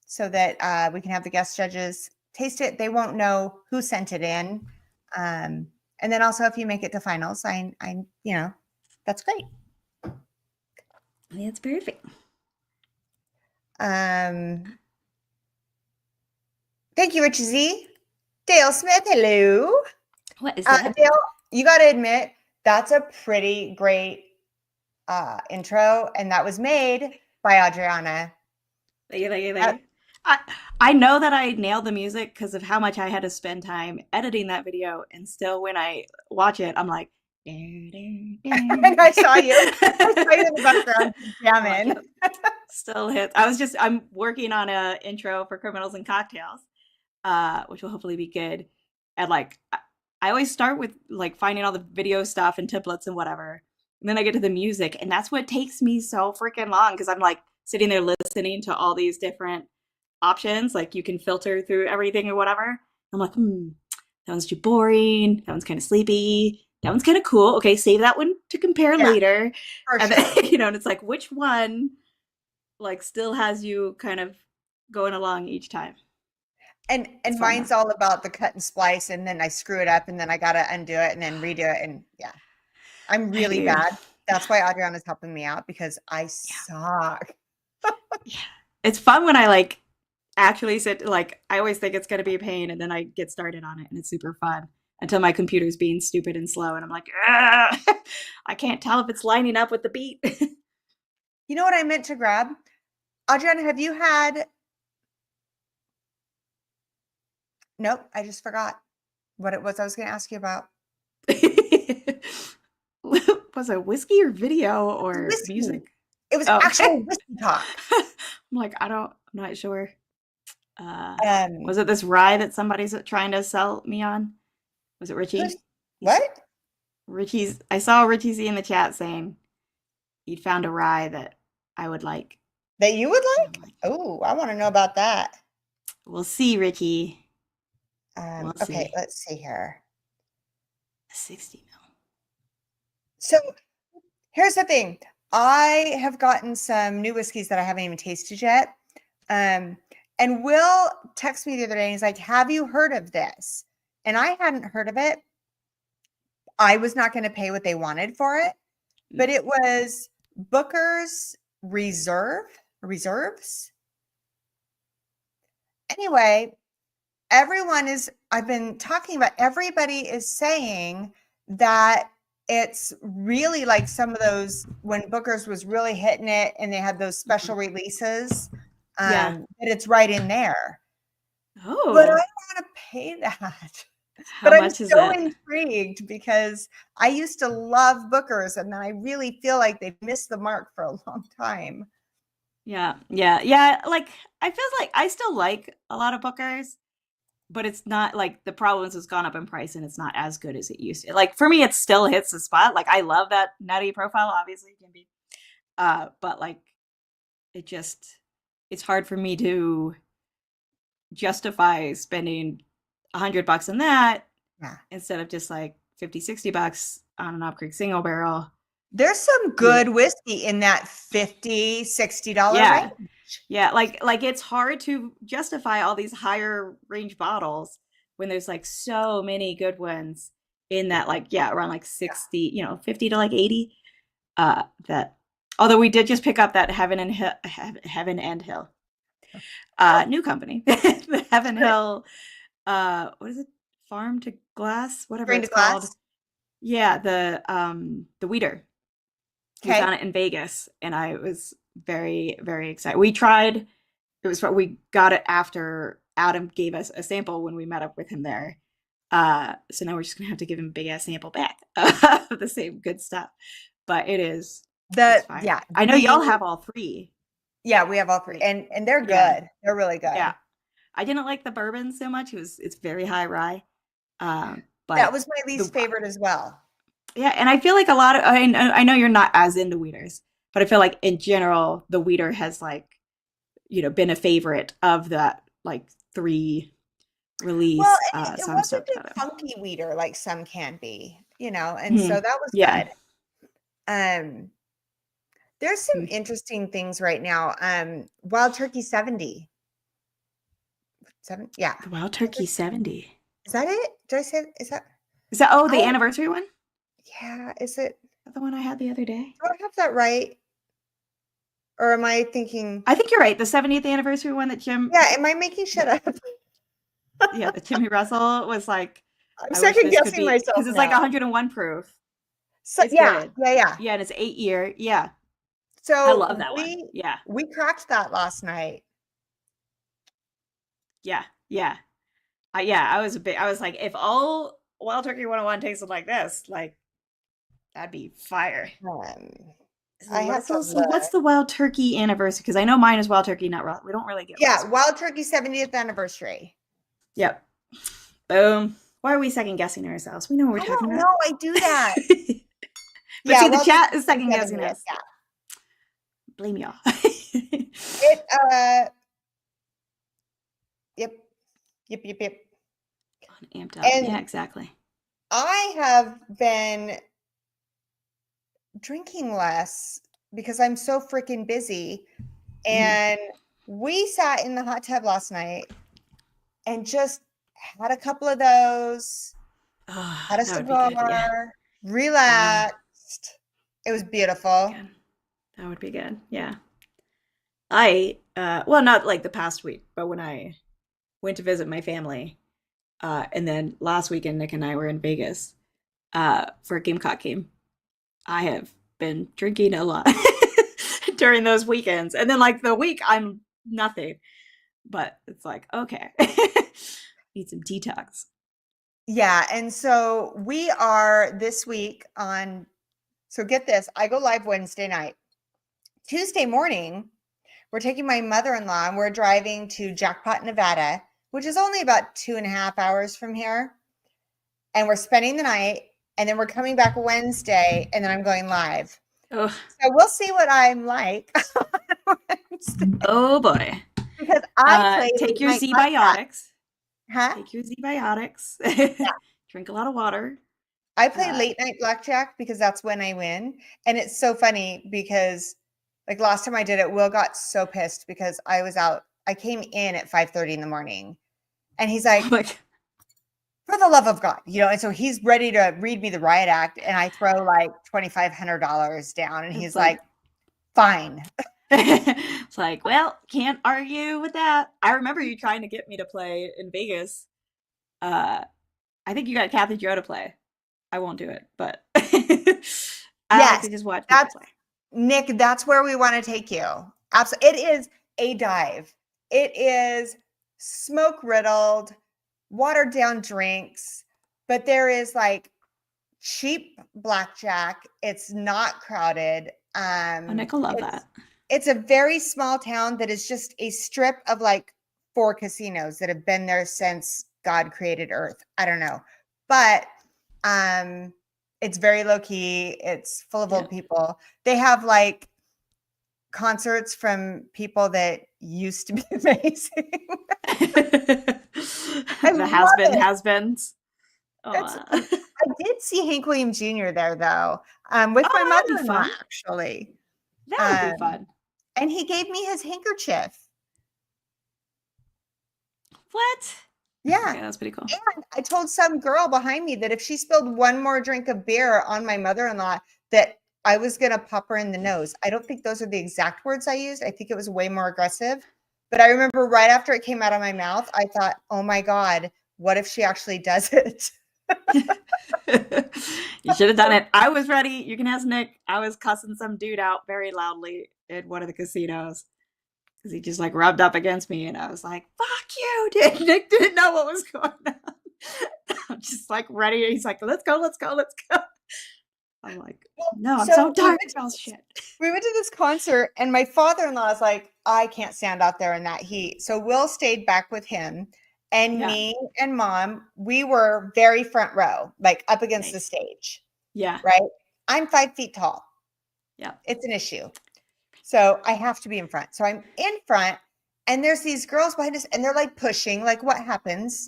so that we can have the guest judges taste it. They won't know who sent it in. And then also, if you make it to finals, I that's great. That's perfect. Thank you, Richie Z. Dale Smith, hello. What is that? Dale, you got to admit, that's a pretty great intro, and that was made by Adriana. That- I, I know that I nailed the music because of how much I had to spend time editing that video, and still when I watch it, I'm like, and I saw you. I saw you in the background I'm like, jamming. yep, still hits. I'm working on a intro for Criminals and Cocktails, which will hopefully be good. And like, I always start with like finding all the video stuff and templates and whatever. And then I get to the music, and that's what takes me so freaking long because I'm like sitting there listening to all these different options. Like you can filter through everything or whatever. I'm like, that one's too boring. That one's kind of sleepy. That one's kind of cool. Okay, save that one to compare Yeah, later. for And sure. then, and it's like, which one like still has you kind of going along each time? And It's fun though. mine's all about the cut and splice, and then I screw it up, and then I gotta undo it and then redo it. And yeah, I'm I really do. bad. That's why Adriana's helping me out because I Yeah. suck. Yeah. It's fun when I like actually sit, like I always think it's gonna be a pain, and then I get started on it and it's super fun until my computer's being stupid and slow and I'm like, I can't tell if it's lining up with the beat. You know what I meant to grab? Adriana, have you had? Nope, I just forgot what it was I was going to ask you about. Was it whiskey or video It was or whiskey. music? It was Oh. actual whiskey talk. I'm like, I'm not sure. Um, Was it this rye that somebody's trying to sell me on? Was it Richie? what? I saw Richie Z in the chat saying he'd found a rye that I would like. That you would And like? I'm like, Oh, I want to know about that. we'll see, Richie. We'll Okay, see. let's see here. 60 mil. So here's the thing. I have gotten some new whiskeys that I haven't even tasted yet. And Will texted me the other day and he's like, have you heard of this? And I hadn't heard of it. I was not going to pay what they wanted for it, but it was Booker's Reserves. Anyway, I've been talking about, everybody is saying that it's really like some of those when Booker's was really hitting it and they had those special releases. Yeah. That it's right in there. Oh. But I don't want to pay that. How But I'm much is so it? intrigued because I used to love Booker's and I really feel like they've missed the mark for a long time. Yeah. Like I feel like I still like a lot of Bookers, but it's not like the problems has gone up in price and it's not as good as it used to. Like for me, it still hits the spot. Like I love that nutty profile, obviously it can be. But like it's hard for me to justify spending $100 on that instead of just like $50-$60 on an Up Creek single barrel. There's some good whiskey in that $50-$60 range. Yeah, like it's hard to justify all these higher range bottles when there's like so many good ones in that like around like 60, 50 to like 80. That although we did just pick up that Heaven and Hill new company. The Heaven Hill what is it? Farm to Glass, whatever Grain it's to glass? called. Yeah, the Weeder. We found it in Vegas, and I was very, very excited. We got it after Adam gave us a sample when we met up with him there. So now we're just gonna have to give him a big ass sample back of the same good stuff. But it's fine. I know y'all have all three. Yeah, we have all three, and they're good. Yeah. They're really good. Yeah, I didn't like the bourbon so much. It's very high rye. But that was my least favorite as well. Yeah, and I feel like a lot of I know you're not as into Weeders, but I feel like in general the Weeder has like been a favorite of that like 3 release. Well, and it wasn't a funky Weeder like some can be, and so that was good. There's some interesting things right now. Wild Turkey 70. Yeah. The Wild Turkey 70. Is that it? Did I say is that the anniversary one? Yeah, is it the one I had the other day? Do I have that right? Or am I thinking? I think you're right. The 70th anniversary one that Jim. Yeah, am I making shit up? Yeah, the Jimmy Russell was like. I'm second guessing myself because it's like 101 proof. So yeah, yeah, and it's 8 year. Yeah. So I love that one. Yeah, we cracked that last night. Yeah. Yeah. Yeah. I was like, if all Wild Turkey 101 tasted like this, like, that'd be fire. Um, So I have to so what's look. the Wild Turkey anniversary? Because I know mine is Wild Turkey, not raw. We don't really get Yeah, raspberry. Wild Turkey 70th anniversary. Yep. Boom. Why are we second guessing ourselves? We know what we're I talking don't about. know. I do that. But Yeah, see, the Wild chat Turkey is second guessing 70th. us. Yeah. Blame y'all. It yep. Yep, yep, yep. Amped up. And Yeah, exactly. I have been drinking less because I'm so freaking busy. And we sat in the hot tub last night and just had a couple of those, Oh, had a that would be good. Yeah. cigar, relaxed. It was beautiful. Good. That would be good. Yeah. I well, not like the past week, but when I went to visit my family, and then last weekend Nick and I were in Vegas for a Gamecock game. I have been drinking a lot during those weekends. And then like the week I'm nothing. But it's like, okay. Need some detox. Yeah. And so we are this week on, so get this, I go live Wednesday night. Tuesday morning, we're taking my mother-in-law and we're driving to Jackpot, Nevada, which is only about 2.5 hours from here. And we're spending the night and then we're coming back Wednesday and then I'm going live. Oh, So we'll see what I'm like on Wednesday. oh boy. Because I play Take your my blackjack. Z-biotics. Huh? Take your Z-biotics. Yeah. Drink a lot of water. I play late night blackjack because that's when I win. And it's so funny because like last time I did it, Will got so pissed because I was out. I came in at 5:30 in the morning and he's like, Like, for the love of God, and so he's ready to read me the riot act. And I throw like $2,500 down and he's it's like, like fine. it's like, well, can't argue with that. I remember you trying to get me to play in Vegas. I think you got Kathy Joe to play. I won't do it, but I like Yes, to just watch people that's play. Nick. That's where we want to take you. Absolutely. It is a dive. It is smoke riddled, watered down drinks, but there is like cheap blackjack. It's not crowded. Oh, Nick will love It's that. it's a very small town that is just a strip of like 4 casinos that have been there since God created Earth. I don't know, but it's very low key. It's full of Yeah. old people. They have like concerts from people that used to be amazing. I The love it. has-beens. It's Oh, I did see Hank Williams Jr. there though, with my that'd be mother-in-law fun. actually. That would be Um, fun. and he gave me his handkerchief. What? Yeah. Okay, that's pretty cool. And I told some girl behind me that if she spilled one more drink of beer on my mother-in-law, that I was gonna pop her in the nose. I don't think those are the exact words I used. I think it was way more aggressive. But I remember right after it came out of my mouth, I thought, oh my God, what if she actually does it? You should have done it. I was ready. You can ask Nick. I was cussing some dude out very loudly at one of the casinos because he just like rubbed up against me, and I was like, "Fuck you!" Dude. Nick didn't know what was going on. I'm just like ready. He's like, "Let's go, let's go, let's go." I'm like, "No, I'm so tired of this shit." We went to this concert, and my father-in-law is like, I can't stand out there in that heat. So Will stayed back with him. And Yeah. me and mom, we were very front row, like up against the Nice. stage, Yeah. right? I'm 5 feet tall. Yeah. It's an issue. So I have to be in front. So I'm in front, and there's these girls behind us, and they're like pushing, like what happens,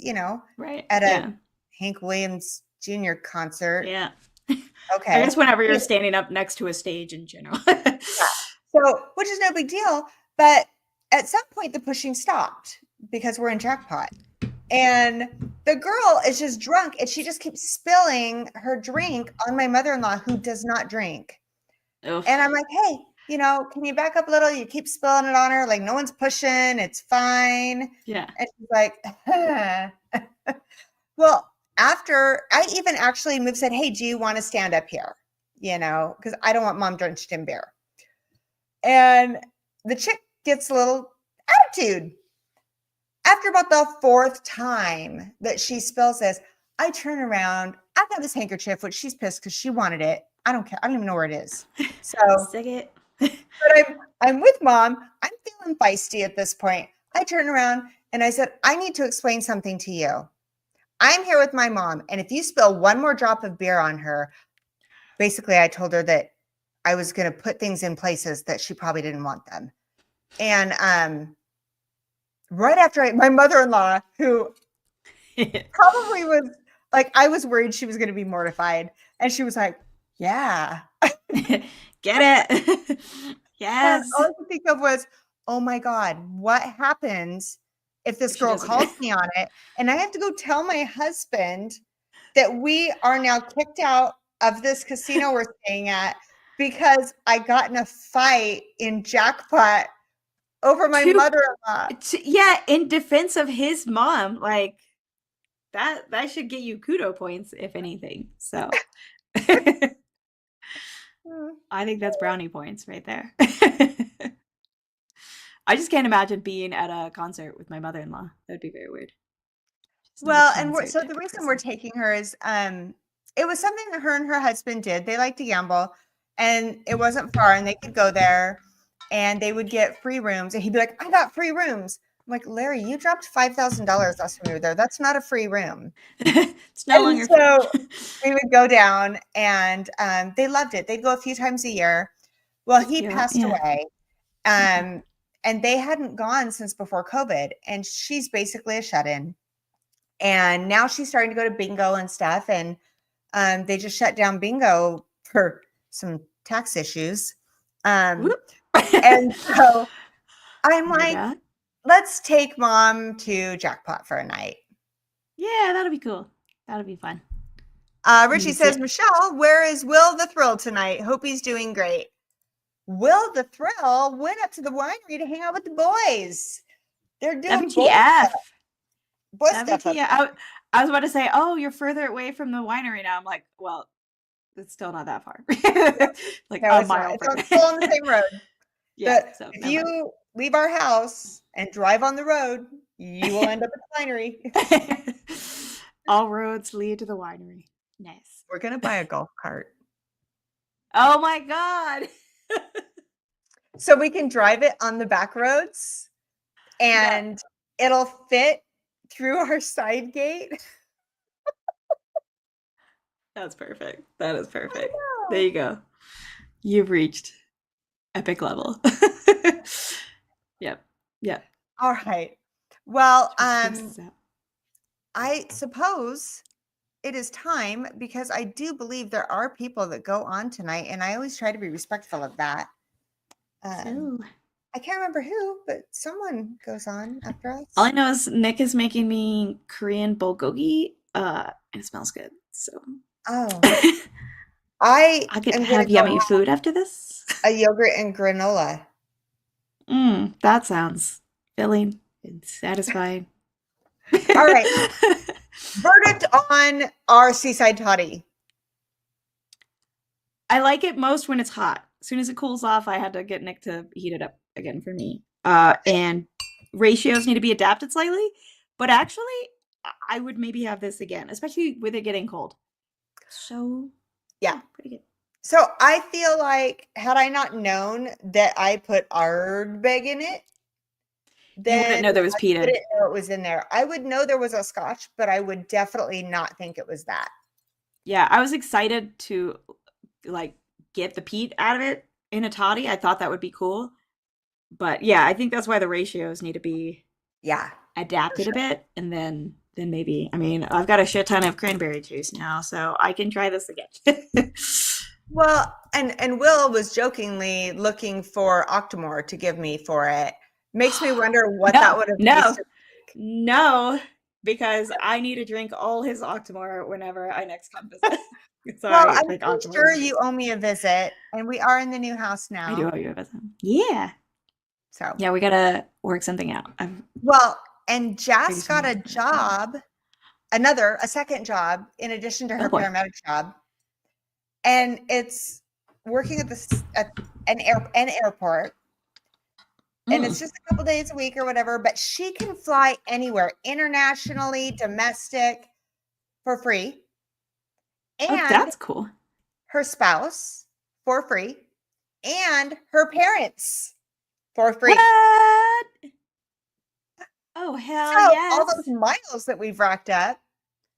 Right. at Yeah. a Hank Williams Jr. concert. Yeah. Okay. I guess whenever you're standing up next to a stage in general. Yeah. So, which is no big deal. But at some point, the pushing stopped because we're in jackpot. And the girl is just drunk and she just keeps spilling her drink on my mother-in-law who does not drink. Oof. And I'm like, hey, can you back up a little? You keep spilling it on her. Like no one's pushing. It's fine. Yeah. And she's like, well, after I even actually moved, said, hey, do you want to stand up here? Because I don't want mom drenched in beer. And the chick gets a little attitude. After about the fourth time that she spills this, I turn around. I've got this handkerchief, which she's pissed because she wanted it. I don't care. I don't even know where it is. So, Stick it. but I'm with mom. I'm feeling feisty at this point. I turn around and I said, I need to explain something to you. I'm here with my mom, and if you spill one more drop of beer on her, basically I told her that I was going to put things in places that she probably didn't want them. And right after my mother-in-law, who probably was like, I was worried she was going to be mortified, and she was like, yeah. Get it? Yes. And all I could think of was, oh my God, what happens if this girl calls me on it and I have to go tell my husband that we are now kicked out of this casino we're staying at because I got in a fight in Jackpot over my mother-in-law. Yeah, in defense of his mom, like that should get you kudo points, if anything. So I think that's brownie points right there. I just can't imagine being at a concert with my mother-in-law. That'd be very weird. Well, and so the reason we're taking her is it was something that her and her husband did. They like to gamble, and it wasn't far, and they could go there and they would get free rooms. And he'd be like, I got free rooms. I'm like, Larry, you dropped $5,000 last time you were there. That's not a free room. It's no longer so we would go down, and they loved it. They'd go a few times a year. Well, he passed away. And they hadn't gone since before COVID, and she's basically a shut-in. And now she's starting to go to bingo and stuff. And they just shut down bingo for some tax issues. And so I'm like, let's take mom to Jackpot for a night. Yeah, that'll be cool. That'll be fun. Richie says, Michelle, where is Will the Thrill tonight? Hope he's doing great. Will the Thrill went up to the winery to hang out with the boys. They're doing WTF. Boy stuff. I was about to say, oh, you're further away from the winery now. I'm like, well, it's still not that far. Like no, a mile. It's still on the same road. Yeah. But so, if you leave our house and drive on the road, you will end up at the winery. All roads lead to the winery. Nice. We're gonna buy a golf cart. Oh my God. So we can drive it on the back roads, and it'll fit through our side gate. That's perfect. That is perfect. There you go. You've reached epic level. Yep. All right. Well, I suppose it is time, because I do believe there are people that go on tonight, and I always try to be respectful of that. I can't remember who, but someone goes on after us. All I know is Nick is making me Korean bulgogi, and it smells good. So I could have yummy food after this. A yogurt and granola. That sounds filling and satisfying. All right. Verdict on our Seaside Toddy. I like it most when it's hot. As soon as it cools off, I had to get Nick to heat it up again for me. And ratios need to be adapted slightly. But actually, I would maybe have this again, especially with it getting cold. So, yeah, pretty good. So I feel like, had I not known that I put Ardbeg in it, then you wouldn't know there was peat in it. I didn't know it was in there. I would know there was a Scotch, but I would definitely not think it was that. Yeah, I was excited to get the peat out of it in a toddy. I thought that would be cool. But yeah, I think that's why the ratios need to be adapted a bit. And then maybe, I mean, I've got a shit ton of cranberry juice now, so I can try this again. Well, and Will was jokingly looking for Octomore to give me for it. Makes me wonder what that would have tasted like. No, because I need to drink all his Octomore whenever I next come visit. Well, I'm sure you owe me a visit, and we are in the new house now. I do owe you a visit. Yeah. So yeah, we gotta work something out. Well, and Jas got a job, a second job in addition to her paramedic job, and it's working at an airport. and it's just a couple days a week or whatever, but she can fly anywhere, internationally, domestic, for free. Oh, And that's cool. her spouse for free, and her parents for free. What? Oh, hell So all yes. those miles that we've racked up are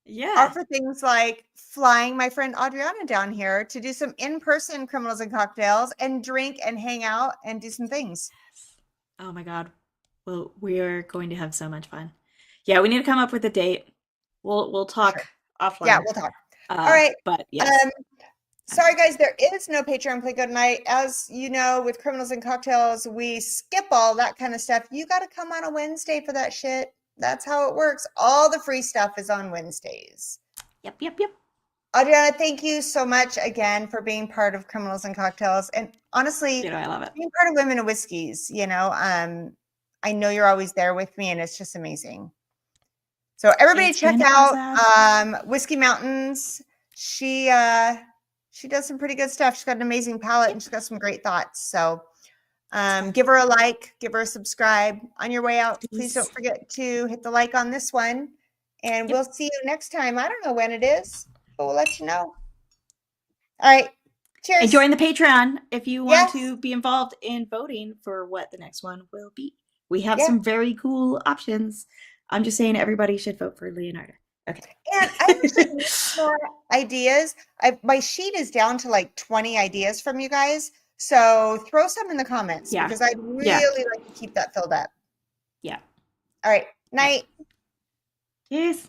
Yeah. for things like flying my friend Adriana down here to do some in-person criminals and cocktails and drink and hang out and do some things. Oh my God. Well, we're going to have so much fun. Yeah, we need to come up with a date. We'll talk Sure. offline. Yeah, we'll talk. All right. But yes. Sorry guys, there is no Patreon Play Good Night. As you know, with criminals and cocktails, we skip all that kind of stuff. You got to come on a Wednesday for that shit. That's how it works. All the free stuff is on Wednesdays. Yep. Adriana, thank you so much again for being part of Criminals and Cocktails. And honestly, I love it. Being part of Women of Whiskeys, I know you're always there with me, and it's just amazing. So everybody check out Whiskey Mountains. She does some pretty good stuff. She's got an amazing palette, and she's got some great thoughts. So give her a like, give her a subscribe. On your way out, please don't forget to hit the like on this one. And we'll see you next time. I don't know when it is, but we'll let you know. All right. Cheers. And join the Patreon if you want to be involved in voting for what the next one will be. We have some very cool options. I'm just saying everybody should vote for Leonardo. Okay. And I wish more ideas. My sheet is down to like 20 ideas from you guys. So throw some in the comments because I'd really like to keep that filled up. Yeah. All right. Night. Yes.